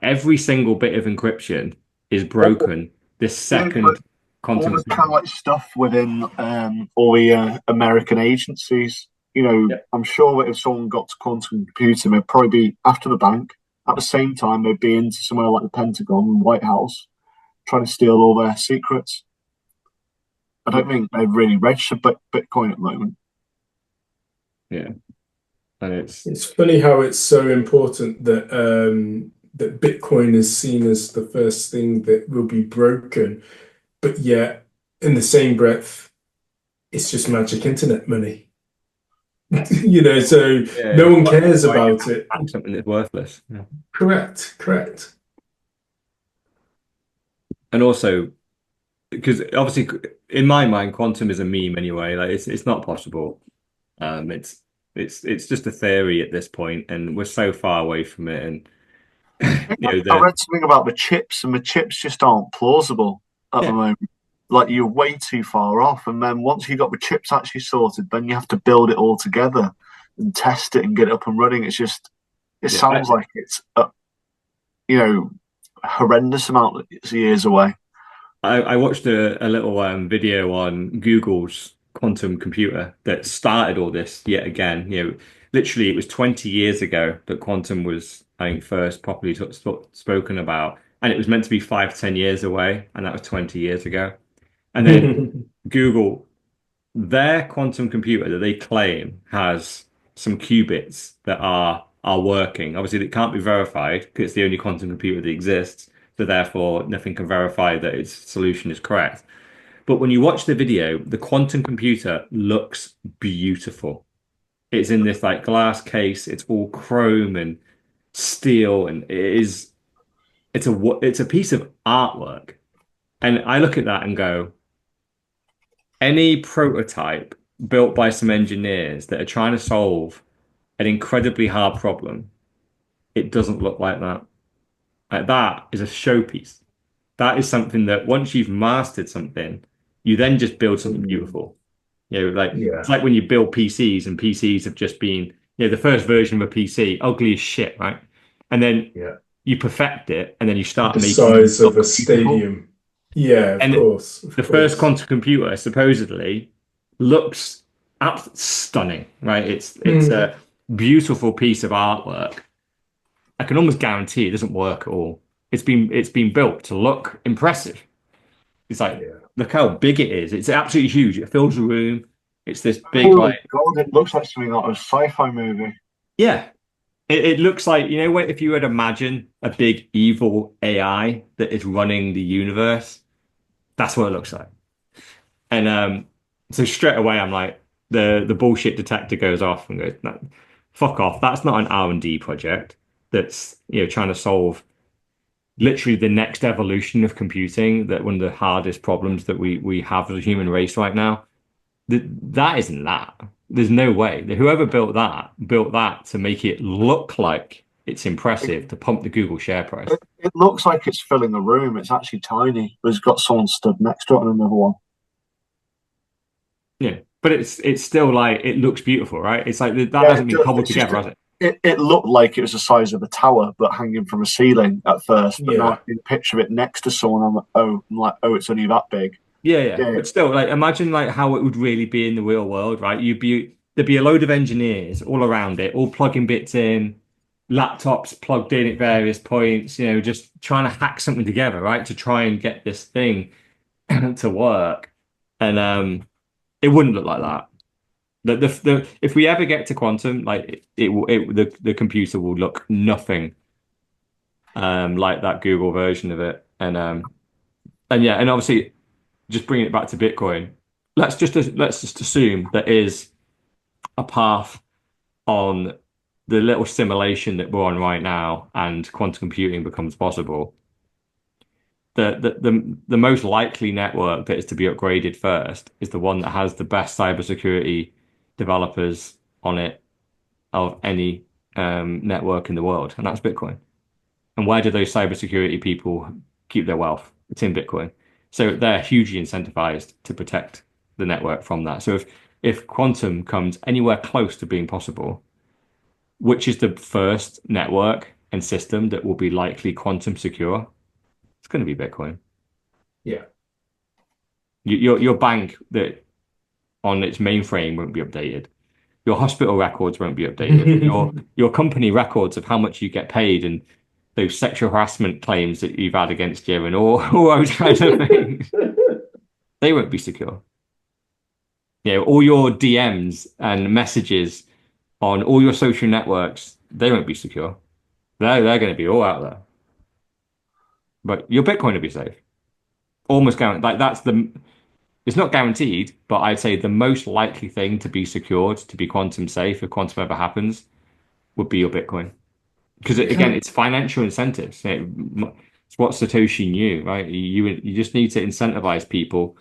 every single bit of encryption is broken this second all quantum. the kind of like stuff within all the American agencies. You know, Yeah. I'm sure that if someone got to quantum computing, they'd probably be after the bank. At the same time, they'd be into somewhere like the Pentagon and White House, trying to steal all their secrets. I don't think they've really registered Bitcoin at the moment. Yeah, and It's funny how it's so important that that Bitcoin is seen as the first thing that will be broken, but yet in the same breath, it's just magic internet money. So yeah, no one cares about it. something that's worthless. Yeah. Correct. And also because obviously in my mind, quantum is a meme anyway. Like it's not possible. It's just a theory at this point, and we're so far away from it. And I read something about the chips, and the chips just aren't plausible at the moment. Like you're way too far off, and then once you got the chips actually sorted, then you have to build it all together and test it and get it up and running. It sounds like it's horrendous amount of years away. I watched a little video on Google's quantum computer that started all this yet again. Literally it was 20 years ago that quantum was, I think, first properly spoken about, and it was meant to be 5 to 10 years away, and that was 20 years ago. And then Google, their quantum computer that they claim has some qubits that are working. Obviously, it can't be verified because it's the only quantum computer that exists. So therefore, nothing can verify that its solution is correct. But when you watch the video, the quantum computer looks beautiful. It's in this like glass case. It's all chrome and steel, and it's a piece of artwork. And I look at that and go, any prototype built by some engineers that are trying to solve an incredibly hard problem, it doesn't look like that. Like that is a showpiece. That is something that once you've mastered something, you then just build something beautiful. It's like when you build PCs, and PCs have just been, the first version of a PC, ugly as shit, right? And then you perfect it, and then you start the making size of a stadium. Yeah, of course. The first quantum computer supposedly looks stunning, right? It's a beautiful piece of artwork. I can almost guarantee it doesn't work at all. It's been built to look impressive. It's like, look how big it is. It's absolutely huge. It fills the room. It's this big, God, it looks like something like a sci-fi movie. Yeah. It looks like, if you would imagine a big evil AI that is running the universe, that's what it looks like. And so straight away, I'm like, the bullshit detector goes off and goes, no, fuck off. That's not an R&D project that's, trying to solve literally the next evolution of computing, that one of the hardest problems that we have as a human race right now. That isn't that. There's no way. Whoever built that to make it look like it's impressive, to pump the Google share price. It looks like it's filling a room. It's actually tiny. It's got someone stood next to it on another one. Yeah, but it's still like, it looks beautiful, right? It's like that hasn't been cobbled together, has it? It looked like it was the size of a tower, but hanging from a ceiling at first. But now I can picture it next to someone. I'm like, it's only that big. Yeah. But still, like, imagine like how it would really be in the real world, right? There'd be a load of engineers all around it, all plugging bits in, laptops plugged in at various points, just trying to hack something together, right? To try and get this thing to work. And it wouldn't look like that. If we ever get to quantum, like the computer will look nothing like that Google version of it, and yeah, and obviously just bringing it back to Bitcoin, let's just assume there is a path on the little simulation that we're on right now, and quantum computing becomes possible. The most likely network that is to be upgraded first is the one that has the best cybersecurity developers on it of any network in the world, and that's Bitcoin. And where do those cybersecurity people keep their wealth? It's in Bitcoin. So they're hugely incentivized to protect the network from that. So if quantum comes anywhere close to being possible, which is the first network and system that will be likely quantum secure? It's going to be Bitcoin. Yeah. Your bank that on its mainframe won't be updated. Your hospital records won't be updated. Your company records of how much you get paid and those sexual harassment claims that you've had against you and all those kinds of things, they won't be secure. You know, all your DMs and messages on all your social networks, they won't be secure. They're going to be all out there. But your Bitcoin will be safe. Almost guaranteed. Like it's not guaranteed, but I'd say the most likely thing to be secured, to be quantum safe, if quantum ever happens, would be your Bitcoin. Because again, it's financial incentives. It's what Satoshi knew, right? You just need to incentivize people.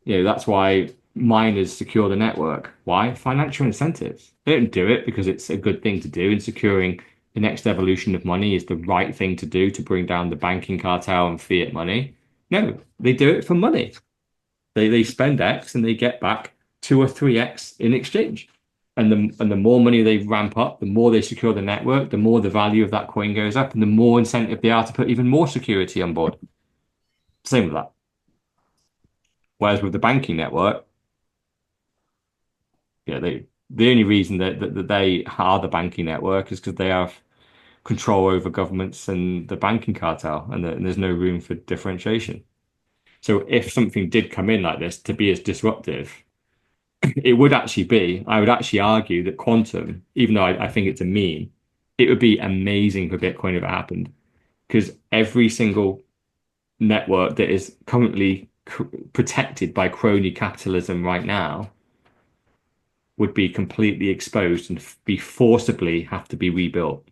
You know, that's why miners secure the network. Why? Financial incentives. They don't do it because it's a good thing to do, and securing the next evolution of money is the right thing to do to bring down the banking cartel and fiat money. No, they do it for money. They spend X and they get back 2 or 3X in exchange. And the more money they ramp up, the more they secure the network, the more the value of that coin goes up, and the more incentive they are to put even more security on board. Same with that. Whereas with the banking network, yeah, the only reason that they are the banking network is because they have control over governments and the banking cartel, and there's no room for differentiation. So if something did come in like this to be as disruptive, it would actually be, I would actually argue that quantum, even though I think it's a meme, it would be amazing for Bitcoin if it happened. Because every single network that is currently protected by crony capitalism right now would be completely exposed and be forcibly have to be rebuilt.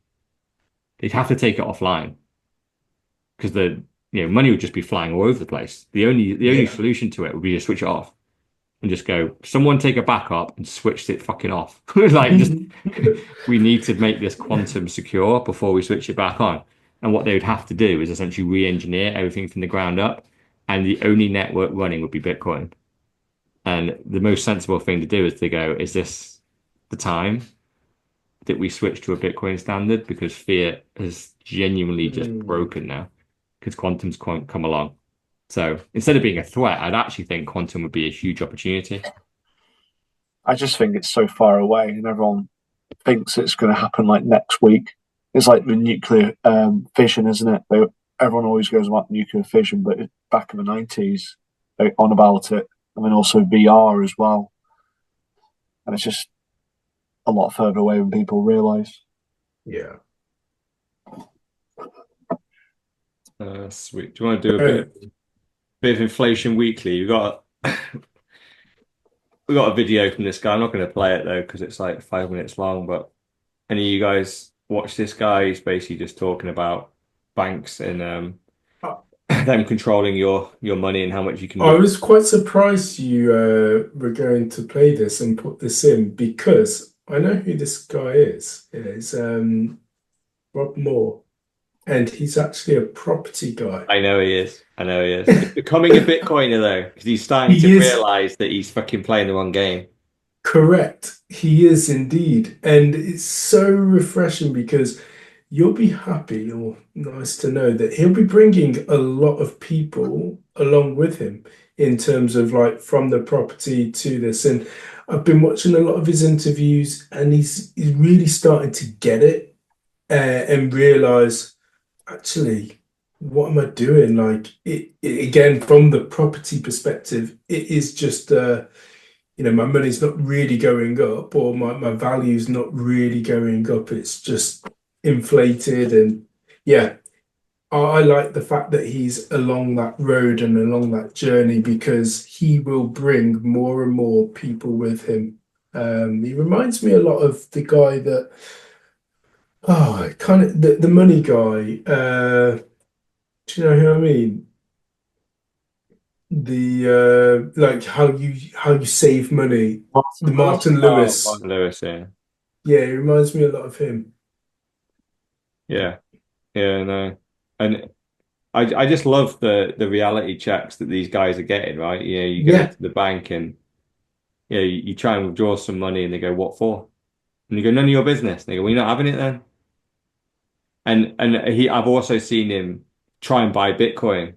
They'd have to take it offline because money would just be flying all over the place. The only solution to it would be to switch it off and just go, someone take a backup and switch it fucking off. Like, just we need to make this quantum secure before we switch it back on. And what they would have to do is essentially re-engineer everything from the ground up, and the only network running would be Bitcoin. And the most sensible thing to do is to go, is this the time that we switch to a Bitcoin standard? Because fiat has genuinely just broken now because quantum's come along. So instead of being a threat, I'd actually think quantum would be a huge opportunity. I just think it's so far away, and everyone thinks it's going to happen like next week. It's like the nuclear fission, isn't it? Everyone always goes about nuclear fission, but back in the 90s, they're on about it, and then also VR as well. And it's just a lot further away than people realise. Yeah. Sweet. Do you want to do a bit of Inflation Weekly? We got a video from this guy. I'm not going to play it though because it's like 5 minutes long. But any of you guys watch this guy? He's basically just talking about banks and them controlling your money and how much you can do. I was quite surprised you were going to play this and put this in because I know who this guy is. It's Rob Moore, and he's actually a property guy. I know he is. He's becoming a Bitcoiner though, because he's starting to realize that he's fucking playing the wrong game. Correct. He is indeed. And it's so refreshing because you'll be happy or nice to know that he'll be bringing a lot of people along with him in terms of like from the property to this. And I've been watching a lot of his interviews, and he's really starting to get it and realize, actually, what am I doing? Like it again, from the property perspective, it is just my money's not really going up, or my value's not really going up. It's just inflated. And yeah, I like the fact that he's along that road and along that journey, because he will bring more and more people with him. He reminds me a lot of the guy that, kind of the money guy. Do you know who I mean? The like how you save money. The Martin Lewis. Martin Oh, Lewis. Martin Lewis, yeah. Yeah, he reminds me a lot of him. Yeah. Yeah, no. And I just love the reality checks that these guys are getting, right? You go Yeah, to the bank and you try and withdraw some money and they go, "What for?" And you go, "None of your business." And they go, "Well, you're not having it then." And I've also seen him try and buy Bitcoin,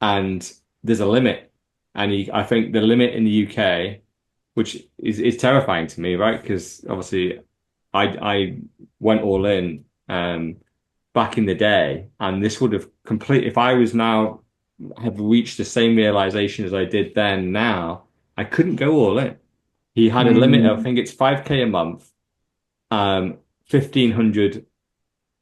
and there's a limit. And I think the limit in the UK, which is terrifying to me, right? Because obviously I went all in back in the day, and this would have complete if I was now have reached the same realization as I did then now, I couldn't go all in. He had a limit of, I mm, think it's 5K a month, 1,500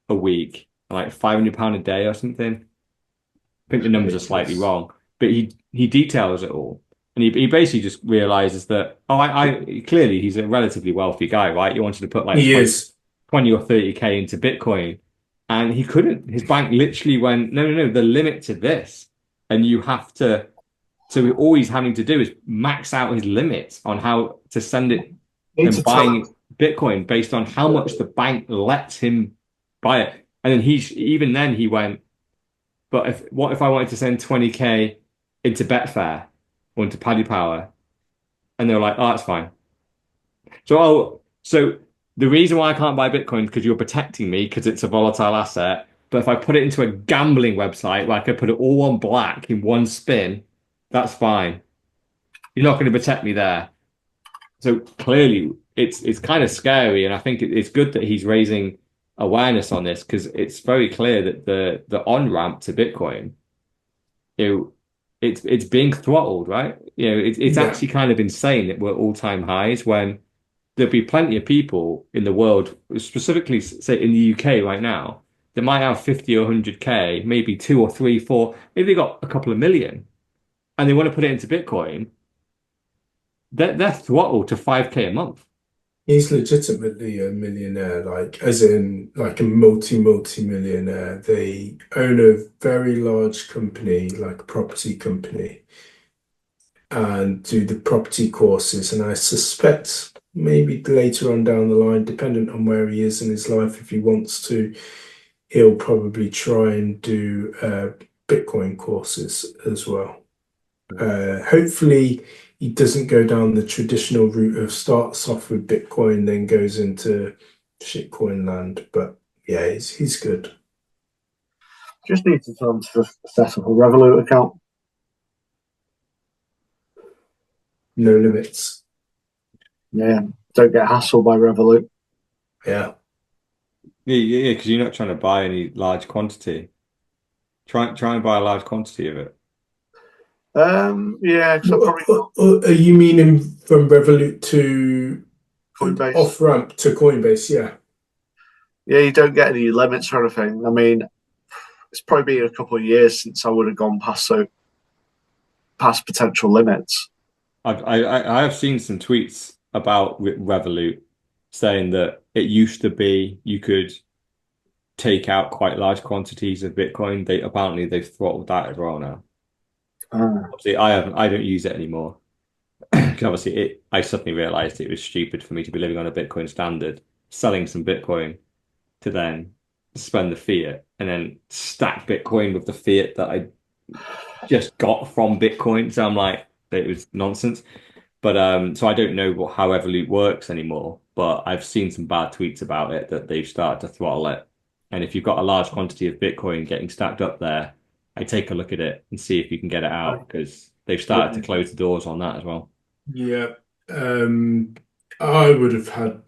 a week, like £500 a day or something. I think the numbers are slightly ridiculous. wrong, but he details it all. And he basically just realizes that, I clearly he's a relatively wealthy guy, right? He wanted to put like He 20, is. 20 or 30K into Bitcoin, and he couldn't. His bank literally went, no, no, no, the limit to this. And you have to, so all he's having to do is max out his limits on how to send it Need to and tell. buying Bitcoin based on how much the bank lets him buy it. And then even then he went, but what if I wanted to send 20K into Betfair or into Paddy Power? And they were like, oh, that's fine. So the reason why I can't buy Bitcoin is because you're protecting me because it's a volatile asset. But if I put it into a gambling website where I could put it all on black in one spin, that's fine. You're not going to protect me there. So clearly, it's kind of scary, and I think it's good that he's raising awareness on this because it's very clear that the on ramp to Bitcoin, you know, it's being throttled, right? It's Yeah, actually kind of insane that we're all-time highs when there'll be plenty of people in the world, specifically say in the UK right now, that might have 50 or 100K, maybe two or three, four, maybe they got a couple of million, and they want to put it into Bitcoin. They're throttled to 5K a month. he's legitimately a millionaire, like as in like a multi-millionaire. They own a very large company, like a property company, and do the property courses. And I suspect maybe later on down the line, dependent on where he is in his life, if he wants to, he'll probably try and do Bitcoin courses as well. Hopefully, he doesn't go down the traditional route of starts off with Bitcoin, then goes into shitcoin land. But yeah, he's good. Just need to tell them to set up a Revolut account. No limits. Yeah, don't get hassled by Revolut. Yeah. Yeah, because you're not trying to buy any large quantity. Try and buy a large quantity of it. Yeah, because I probably got Are you meaning from Revolut to Coinbase. off ramp to Coinbase? Yeah. Yeah, you don't get any limits or anything. I mean, it's probably been a couple of years since I would have gone past potential limits. I have seen some tweets about Revolut saying that it used to be you could take out quite large quantities of Bitcoin. They've throttled that as well now. Ah, Obviously, I don't use it anymore because obviously I suddenly realized it was stupid for me to be living on a Bitcoin standard, selling some Bitcoin to then spend the fiat and then stack Bitcoin with the fiat that I just got from Bitcoin. So I'm like, it was nonsense. But so I don't know how Evolut works anymore, but I've seen some bad tweets about it that they've started to throttle it. And if you've got a large quantity of Bitcoin getting stacked up there, I take a look at it and see if you can get it out because they've started to yeah. close the doors on that as well. Yeah. I would have had,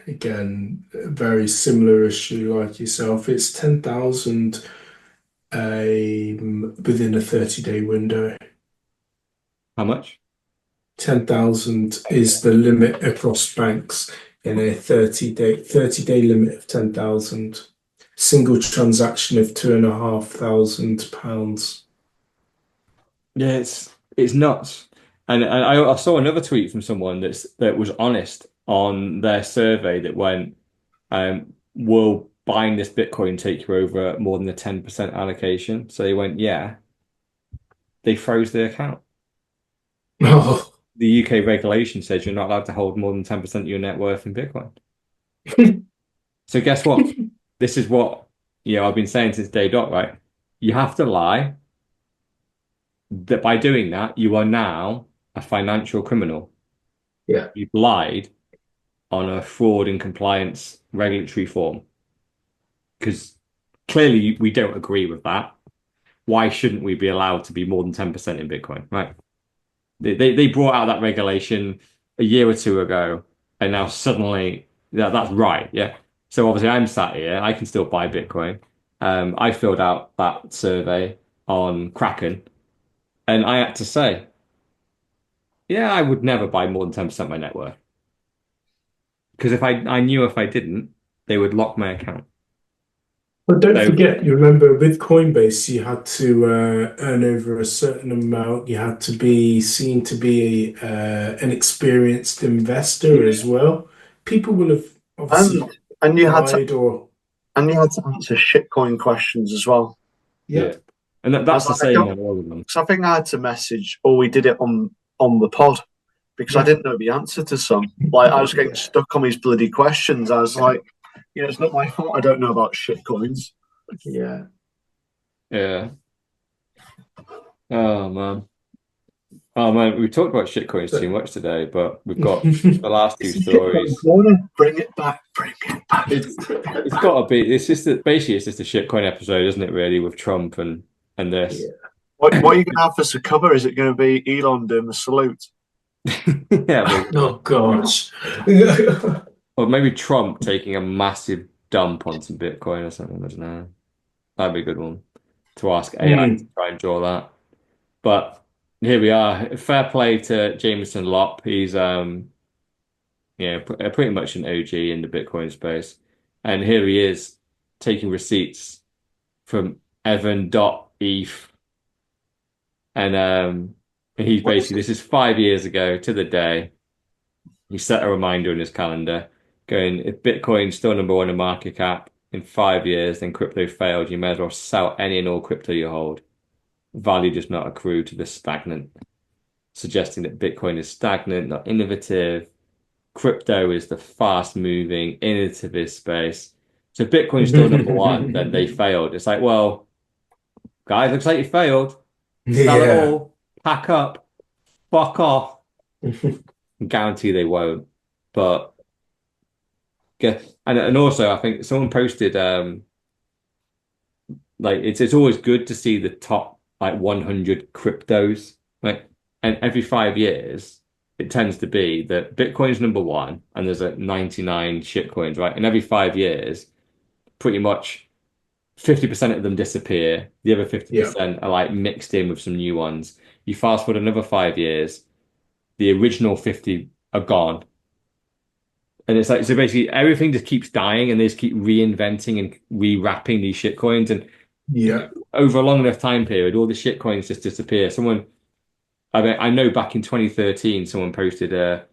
again, a very similar issue like yourself. It's 10,000 within a 30-day window. How much? 10,000 is the limit across banks in a 30-day limit of 10,000. Single transaction of £2,500. Yeah, it's nuts. And I saw another tweet from someone that was honest on their survey that went, will buying this Bitcoin take you over more than a 10% allocation? So they went, yeah. They froze their account. Oh. The UK regulation says you're not allowed to hold more than 10% of your net worth in Bitcoin. So guess what? This is what I've been saying since day dot, right? You have to lie. That by doing that, you are now a financial criminal. Yeah. You've lied on a fraud and compliance regulatory form. Because clearly we don't agree with that. Why shouldn't we be allowed to be more than 10% in Bitcoin, right? They brought out that regulation a year or two ago, and now suddenly that's right, yeah. So obviously I'm sat here, I can still buy Bitcoin. I filled out that survey on Kraken, and I had to say, yeah, I would never buy more than 10% of my net worth. Because I knew if I didn't, they would lock my account. But don't So forget, you remember with Coinbase, you had to earn over a certain amount. You had to be seen to be an experienced investor as well. People will have obviously And and you had to lied or, answer shitcoin questions as well. yeah, yep. and I was that's the like, same on all of them. because I think I had to message, or we did it on the pod because I Yeah. didn't know the answer to some. Like I was getting Yeah. stuck on these bloody questions. I was like, it's not my fault. I don't know about shitcoins. Yeah. Yeah. Oh man. Oh man, we talked about shitcoins too much today, but we've got the last two It's a shitcoin stories. corner. Bring it back. Bring it back. It's got to be. It's just basically it's just a shitcoin episode, isn't it? Really, with Trump and this. Yeah. What are you going to have for a cover? Is it going to be Elon doing the salute? Yeah, maybe. Oh gosh. Or maybe Trump taking a massive dump on some Bitcoin or something. I don't know. That'd be a good one to ask AI to try and draw that. But here we are. Fair play to Jameson Lopp. He's pretty much an OG in the Bitcoin space. And here he is taking receipts from Evan.eth. And he's basically, this is 5 years ago to the day. He set a reminder in his calendar going, if Bitcoin's still number one in market cap in 5 years, then crypto failed. You may as well sell any and all crypto you hold. Value does not accrue to the stagnant, suggesting that Bitcoin is stagnant, not innovative. Crypto is the fast-moving, innovative space. So if Bitcoin's still number one, then they failed. It's like, well, guys, looks like you failed. Sell it Yeah. all, pack up, fuck off. Guarantee they won't. But yeah, and also I think someone posted like it's always good to see the top like 100 cryptos, like, and every 5 years it tends to be that Bitcoin's number one and there's like 99 shitcoins, right? And every 5 years, pretty much 50% of them disappear. The other 50% are like mixed in with some new ones. You fast forward another 5 years, the original 50 are gone. And it's like, so basically everything just keeps dying and they just keep reinventing and rewrapping these shitcoins. And Yeah. over a long enough time period, all the shitcoins just disappear. I know back in 2013, someone posted a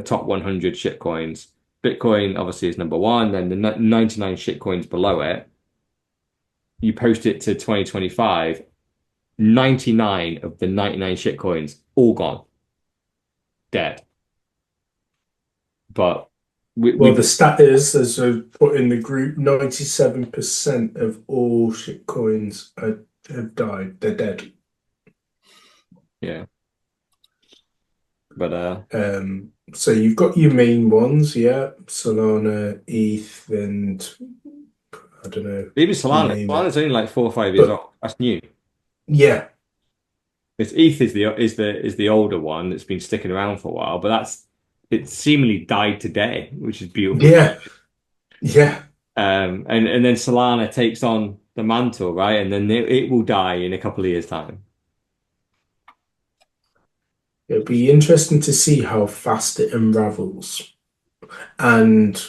top 100 shitcoins. Bitcoin obviously is number one, then the 99 shitcoins below it. You post it to 2025, 99 of the 99 shitcoins all gone, dead. But Well, the stat is, as I put in the group, 97% of all shitcoins have died. They're dead. yeah. But So you've got your main ones, yeah, Solana, ETH, and I don't know. even Solana, name it. Solana's only like 4 or 5 years But old. That's new. yeah, It's ETH is the older one that's been sticking around for a while, but it seemingly died today, which is beautiful. yeah. And then Solana takes on the mantle, right? And then it will die in a couple of years' time. It'll be interesting to see how fast it unravels. And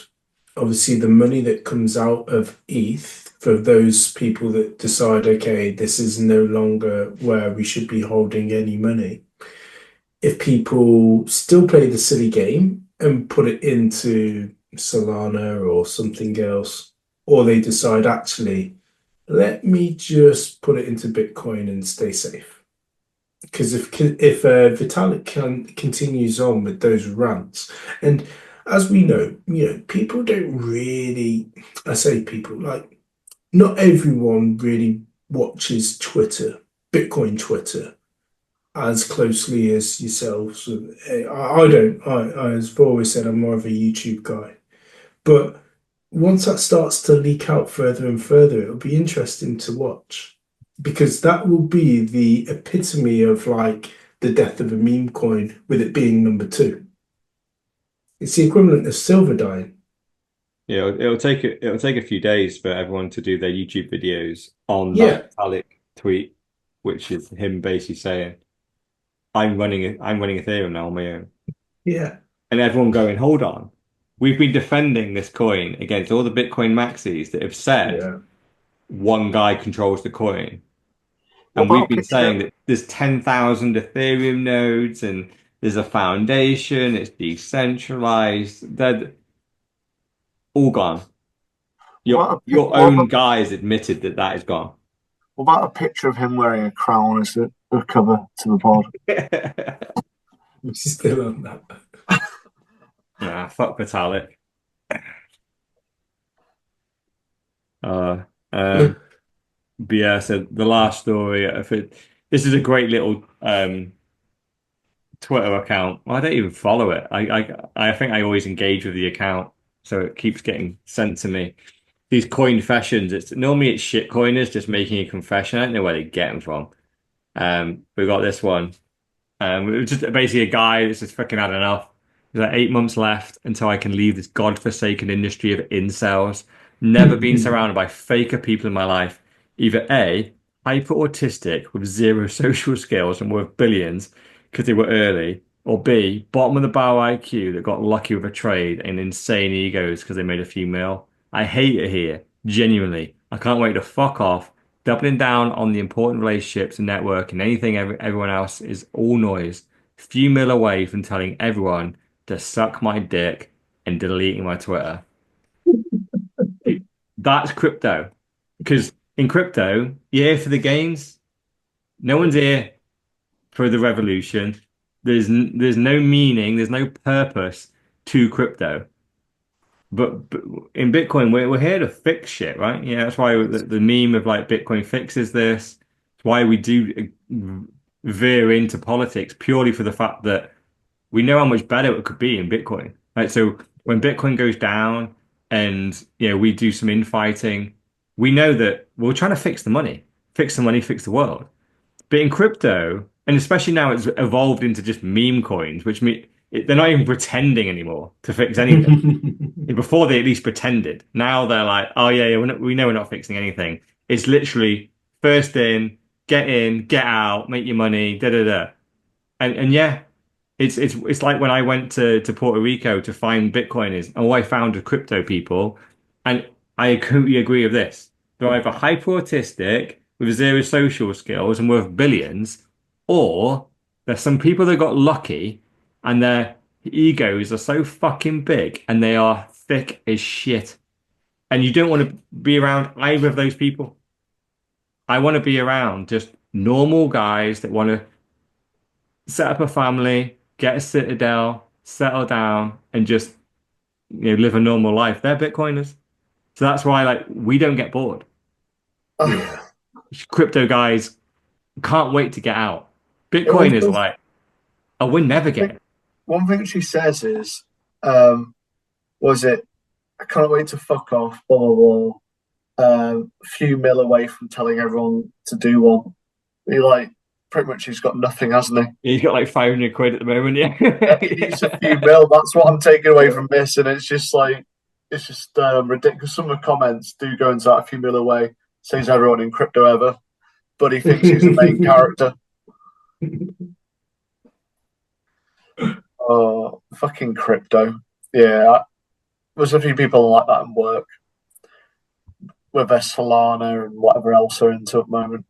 obviously, the money that comes out of ETH for those people that decide, okay, this is no longer where we should be holding any money. If people still play the silly game and put it into Solana or something else, or they decide, actually, let me just put it into Bitcoin and stay safe. Because if Vitalik continues on with those rants, and as we know, people don't really, I say people, like, not everyone really watches Twitter, Bitcoin Twitter, as closely as yourselves. I don't. I've always said I'm more of a YouTube guy. But once that starts to leak out further and further, it'll be interesting to watch because that will be the epitome of like the death of a meme coin, with it being number two. It's the equivalent of silver dying. Yeah, it'll take a few days for everyone to do their YouTube videos on Yeah, that Vitalik tweet, which is him basically saying, I'm running Ethereum now on my own." yeah, And everyone going, "Hold on. We've been defending this coin against all the Bitcoin maxis that have said yeah. one guy controls the coin. What And we've about been picture? saying that there's 10,000 Ethereum nodes and there's a foundation, it's decentralized. They're all gone. Your own guys admitted that that is gone." What about a picture of him wearing a crown as the cover to the pod? We're still on that. Nah, fuck Vitalik. Uh, um, but yeah, so the last story, this is a great little Twitter account. Well, I don't even follow it. I think I always engage with the account, so it keeps getting sent to me. These coinfessions, it's shit coiners just making a confession. I don't know where they get them from. We got this one. It was just basically a guy that's just fucking had enough. There's like 8 months left until I can leave this godforsaken industry of incels. Never been surrounded by faker people in my life. Either A, hyper autistic with zero social skills and worth billions because they were early, or B, bottom of the barrel IQ that got lucky with a trade and insane egos because they made a few mil. I hate it here, genuinely. I can't wait to fuck off, doubling down on the important relationships and network, and anything everyone else is all noise. Few mil away from telling everyone to suck my dick and deleting my Twitter. That's crypto. Because in crypto, you're here for the gains. No one's here for the revolution. There's no meaning, there's no purpose to crypto. But in Bitcoin, we're here to fix shit, right? Yeah, that's why the meme of like Bitcoin fixes this. It's why we do veer into politics purely for the fact that we know how much better it could be in Bitcoin. Right? So when Bitcoin goes down and we do some infighting, we know that we're trying to fix the money, fix the money, fix the world. But in crypto, and especially now it's evolved into just meme coins, which mean they're not even pretending anymore to fix anything. Before they at least pretended. Now they're like, oh yeah, we know we're not fixing anything. It's literally first in, get out, make your money, da da da. And yeah, it's like when I went to Puerto Rico to find Bitcoiners, and all I found were crypto people, and I completely agree with this. They're either hyper autistic with zero social skills and worth billions, or there's some people that got lucky and their egos are so fucking big and they are thick as shit. And you don't want to be around either of those people. I want to be around just normal guys that want to set up a family, get a citadel, settle down, and just live a normal life. They're Bitcoiners. So that's why like we don't get bored. Yeah. Crypto guys can't wait to get out. Bitcoin is like, oh, we're never getting. One thing she says is, was it, I can't wait to fuck off, blah, blah, blah. A few mil away from telling everyone to do one. You're like, pretty much he's got nothing, hasn't he? He's got like 500 quid at the moment, yeah. He needs a few mil. That's what I'm taking away from this. And it's just like, it's just ridiculous. Some of the comments do go into that a few mil away, says everyone in crypto ever, but he thinks he's the main character. Fucking crypto. Yeah, there's a few people like that in work with their Solana and whatever else they're into at the moment.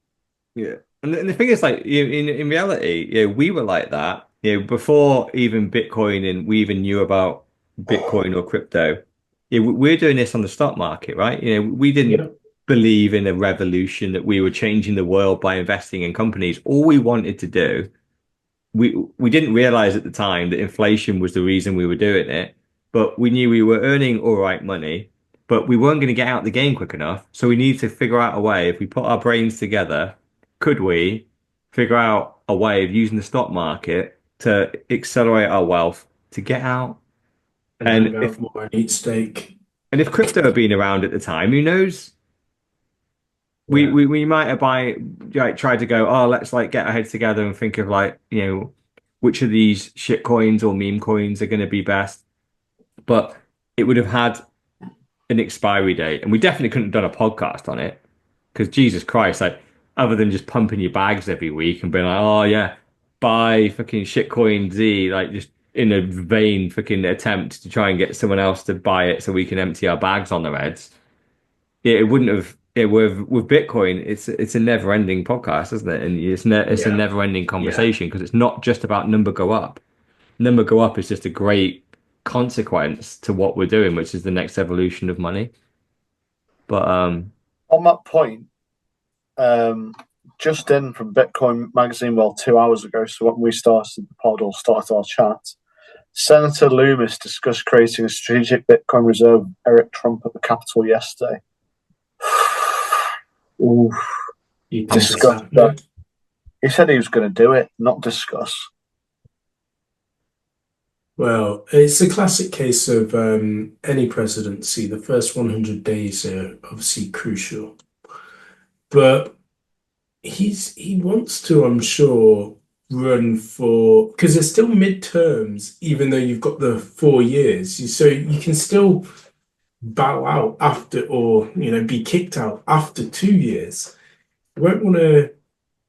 Yeah. And the thing is, like, in reality, we were like that, before even Bitcoin and we even knew about Bitcoin or crypto. We're doing this on the stock market, right? We didn't Yeah. believe in a revolution that we were changing the world by investing in companies. All we wanted to do, we didn't realize at the time that inflation was the reason we were doing it, but we knew we were earning all right money, but we weren't going to get out the game quick enough. So we needed to figure out a way, if we put our brains together, could we figure out a way of using the stock market to accelerate our wealth to get out? And And hang out more and eat steak. if crypto had been around at the time, who knows? We, Yeah. we might have tried to go, oh, let's like get our heads together and think of like, which of these shit coins or meme coins are going to be best. But it would have had an expiry date, and we definitely couldn't have done a podcast on it because Jesus Christ, like other than just pumping your bags every week and being like, oh yeah, buy fucking shitcoin Z, like just in a vain fucking attempt to try and get someone else to buy it so we can empty our bags on their heads. Yeah, it wouldn't have. Yeah, with Bitcoin, it's a never-ending podcast, isn't it? And it's a Yeah. never-ending Yeah. conversation because it's not just about number go up. Number go up is just a great consequence to what we're doing, which is the next evolution of money. But On that point, um, just in from Bitcoin Magazine, well, 2 hours ago, so when we started the pod or started our chat, Senator Loomis discussed creating a strategic Bitcoin reserve with Eric Trump at the Capitol yesterday. Ooh, You think it's discuss happening? that. He said he was going to do it, not discuss. Well, it's a classic case of any presidency. The first 100 days are obviously crucial, but he wants to, I'm sure, run for because there's still midterms, even though you've got the 4 years. So you can still bow out after, or be kicked out after 2 years. You won't want to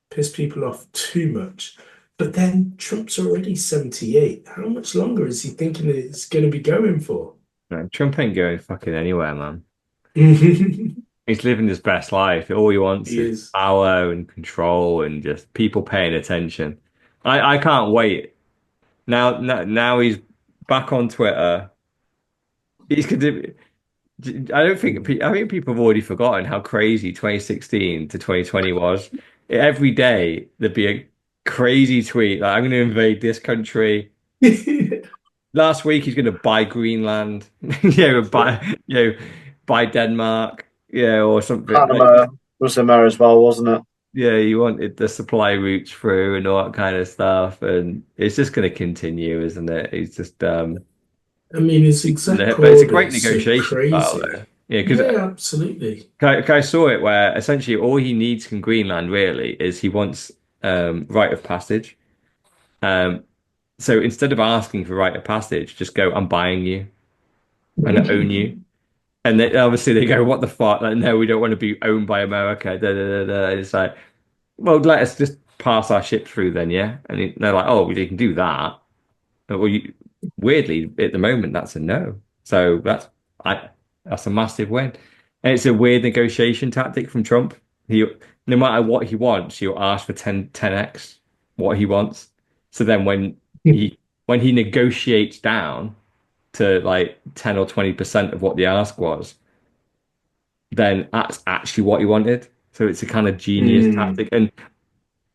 piss people off too much. But then Trump's already 78. How much longer is he thinking it's going to be going for? no, Trump ain't going fucking anywhere, man. He He's living his best life. All he wants is is. power and control and just people paying attention. I can't wait. Now he's back on Twitter. He's gonna. I think people have already forgotten how crazy 2016 to 2020 was. Every day there'd be a crazy tweet like, "I'm going to invade this country." Last week he's going to buy Greenland, buy Denmark, or something like. Panama was in there as well, wasn't it? Yeah, he wanted the supply routes through and all that kind of stuff, and it's just going to continue, isn't it? It's just I mean, his exec but it's a order great is so negotiation style though. crazy. Yeah, because Yeah, absolutely. I saw it where essentially all he needs from Greenland really is he wants rite of passage. Um, so instead of asking for rite of passage, just go, I'm buying you and I own you. And then obviously they go, what the fuck? Like, no, we don't want to be owned by America. Da, da, da, da. It's like, well, let us just pass our ship through then, yeah. And they're like, oh, well, you can do that. Well, weirdly, at the moment, that's a no. So that's a massive win. And it's a weird negotiation tactic from Trump. No matter what he wants, he'll ask for 10x what he wants. So then when he negotiates down to like 10 or 20% of what the ask was, then that's actually what he wanted. So it's a kind of genius Mm. tactic. And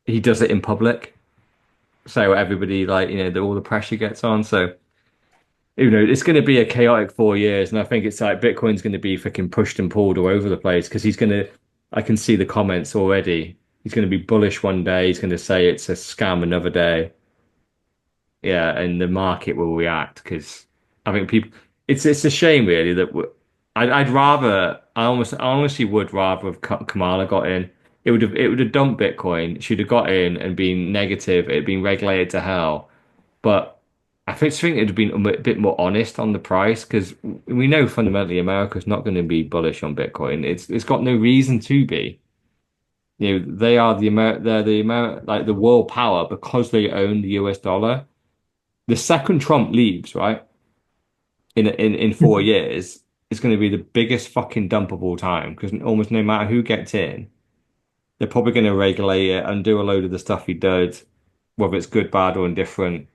he does it in public. So everybody like, all the pressure gets on. So it's going to be a chaotic 4 years, and I think it's like Bitcoin's going to be freaking pushed and pulled all over the place because I can see the comments already. He's going to be bullish one day. He's going to say it's a scam another day. Yeah, and the market will react because I think it's a shame really that I honestly would rather have Kamala got in. It would have dumped Bitcoin. She'd have got in and been negative. It'd been regulated to hell. But I think it'd have been a bit more honest on the price because we know fundamentally America's not going to be bullish on Bitcoin. It's got no reason to be. They are they're the Amer like the world power because they own the US dollar. the second Trump leaves, right, in 4 years, it's going to be the biggest fucking dump of all time because almost no matter who gets in, they're probably going to regulate it and do a load of the stuff he did, whether it's good, bad, or indifferent,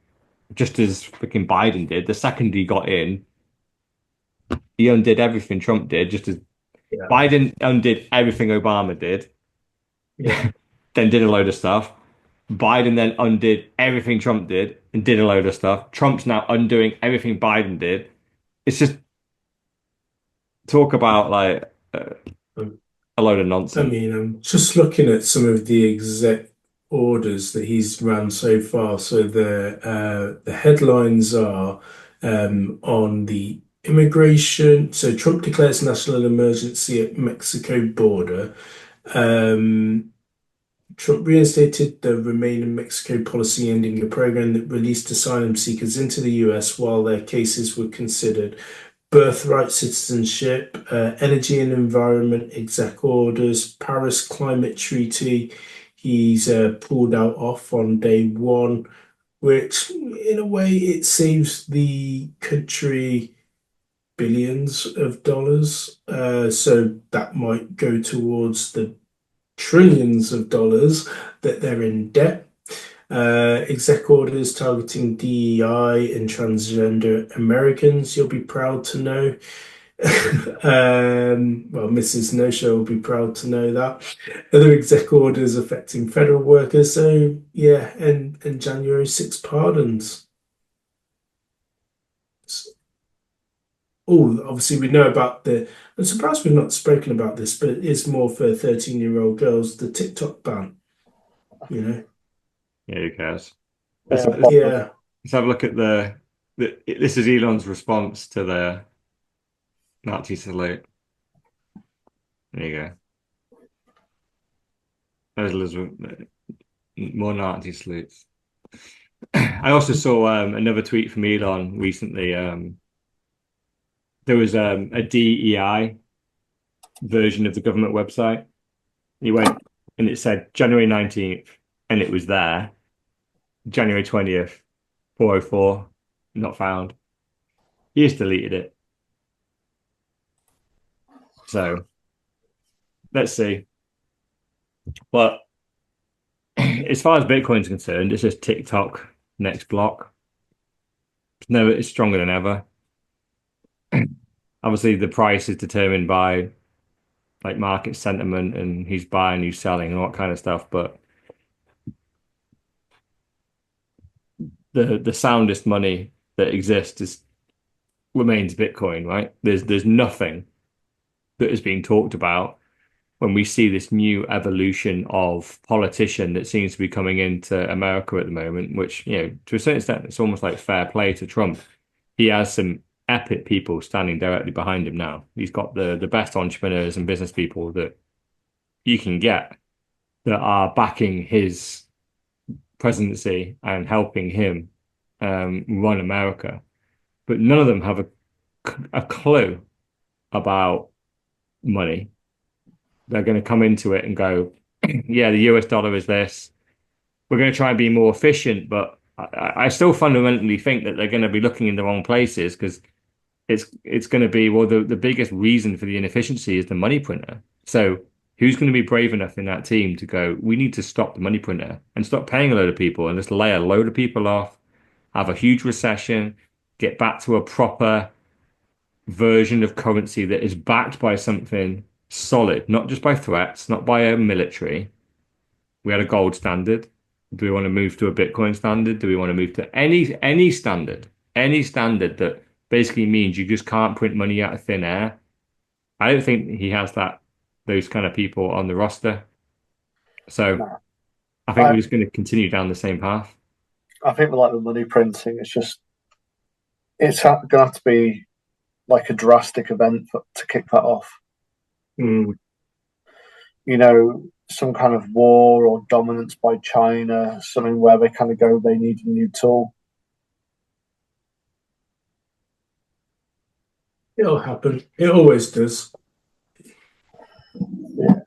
just as freaking Biden did. The second he got in, he undid everything Trump did, just as Yeah. Biden undid everything Obama did, Yeah. then did a load of stuff. Biden then undid everything Trump did and did a load of stuff. Trump's now undoing everything Biden did. It's just talk about like a load of I nonsense. mean, I'm just looking at some of the exec orders that he's ran so far. So the headlines are on the immigration. So Trump declares national emergency at Mexico border. Trump reinstated the Remain in Mexico policy, ending a program that released asylum seekers into the US while their cases were considered. Birthright citizenship, energy and environment exec orders, Paris Climate Treaty. He's pulled out off on day one, which in a way it saves the country billions of dollars. So that might go towards the trillions of dollars that they're in debt. Exec orders targeting DEI and transgender Americans, you'll be proud to know. Well, Mrs. No Show will be proud to know that. Other exec orders affecting federal workers. So, yeah, and January 6 pardons. Oh, obviously, we know about I'm surprised we've not spoken about this, but it is more for 13-year-old girls, the TikTok ban, you know? Yeah, who cares? Yeah. Let's have a look at this is Elon's response to the Nazi salute. There you go. There's Elizabeth, more Nazi salutes. I also saw another tweet from Elon recently. There was a DEI version of the government website. He went and it said January 19th, and it was there. January 20th, 404, not found. He just deleted it. So let's see. But as far as Bitcoin's concerned, it's just TikTok next block. It's stronger than ever. Obviously, the price is determined by like market sentiment and who's buying, who's selling, and all that kind of stuff. But the soundest money that exists remains Bitcoin, right? There's nothing that is being talked about when we see this new evolution of politician that seems to be coming into America at the moment, which, to a certain extent, it's almost like fair play to Trump. He has some epic people standing directly behind him now. He's got the best entrepreneurs and business people that you can get that are backing his presidency and helping him run America. But none of them have a clue about money. They're going to come into it and go, yeah, the US dollar is this. We're going to try and be more efficient, but I still fundamentally think that they're going to be looking in the wrong places because it's going to be, well, the biggest reason for the inefficiency is the money printer. So who's going to be brave enough in that team to go, we need to stop the money printer and stop paying a load of people and just lay a load of people off, have a huge recession, get back to a proper version of currency that is backed by something solid, not just by threats, not by a military. We had a gold standard. Do we want to move to a Bitcoin standard? Do we want to move to any standard? Any standard that basically means you just can't print money out of thin air. I don't think he has those kind of people on the roster. So No. I think we're just going to continue down the same path. I think with like the money printing, it's going to have to be like a drastic event to kick that off. Mm. Some kind of war or dominance by China, something where they kind of go, they need a new tool. It'll happen. It always does. Yeah.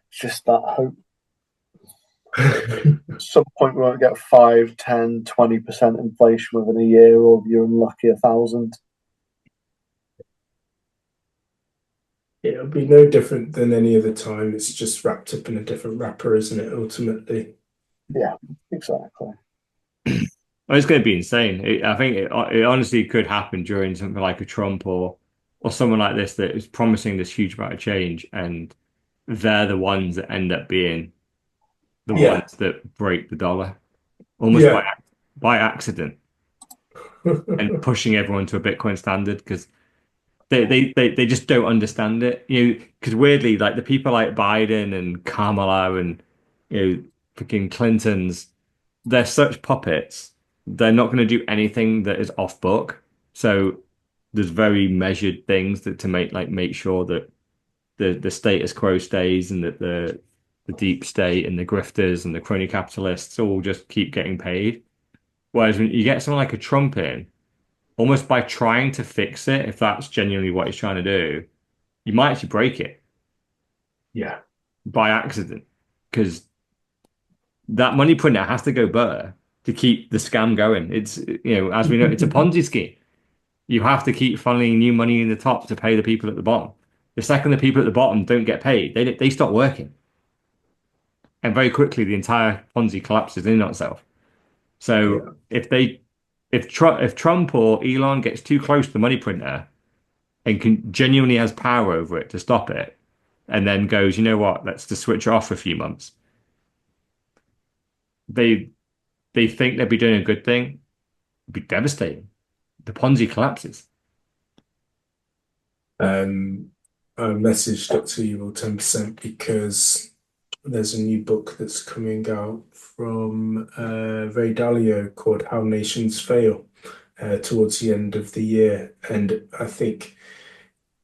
It's just that hope. At some point, we won't get 5, 10, 20% inflation within a year, or if you're unlucky, 1,000. It'll be no different than any other time. It's just wrapped up in a different wrapper, isn't it? Ultimately. Yeah, exactly. Well, it's going to be insane. I think it honestly could happen during something like a Trump or someone like this that is promising this huge amount of change, and they're the ones that end up being the Yeah. ones that break the dollar almost Yeah. by accident and pushing everyone to a Bitcoin standard because they just don't understand it. Because weirdly, like the people like Biden and Kamala and freaking Clintons, they're such puppets. They're not going to do anything that is off book. So there's very measured things to make sure that the status quo stays and that the deep state and the grifters and the crony capitalists all just keep getting paid. Whereas when you get someone like a Trump in, almost by trying to fix it, if that's genuinely what he's trying to do, you might actually break it Yeah. by accident because that money printer has to go better to keep the scam going. As we know, it's a Ponzi scheme. You have to keep funneling new money in the top to pay the people at the bottom. The second the people at the bottom don't get paid, they stop working. And very quickly, the entire Ponzi collapses in on itself. So if Trump or Elon gets too close to the money printer and genuinely has power over it to stop it, and then goes, you know what, let's just switch it off for a few months. They think they'd be doing a good thing. It'd be devastating. The Ponzi collapses. I messaged Dr. Evil 10% because there's a new book that's coming out from Ray Dalio called How Nations Fail towards the end of the year. And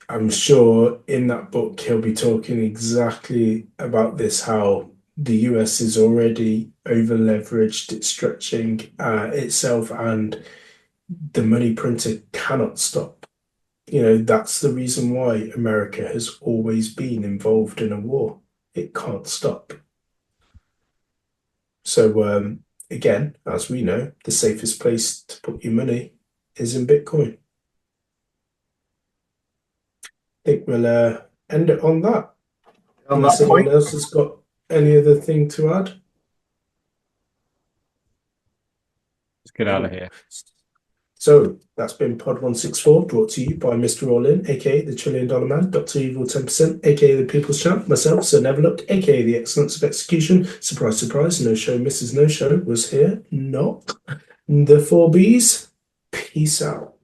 I'm sure in that book he'll be talking exactly about this, how the US is already over leveraged, it's stretching itself, and the money printer cannot stop. That's the reason why America has always been involved in a war. It can't stop. So, again, as we know, the safest place to put your money is in Bitcoin. I think we'll end it on that. On Unless that anyone point, else has got any other thing to add. Let's get out of here. So that's been Pod 164, brought to you by Mr. All-In, aka the $1 Trillion Man, Dr. Evil 10%, aka the People's Champ, myself, Sir Neverlook, aka the Excellence of Execution. Surprise, surprise, no show, Mrs. No Show was here. Not the 4Bs. Peace out.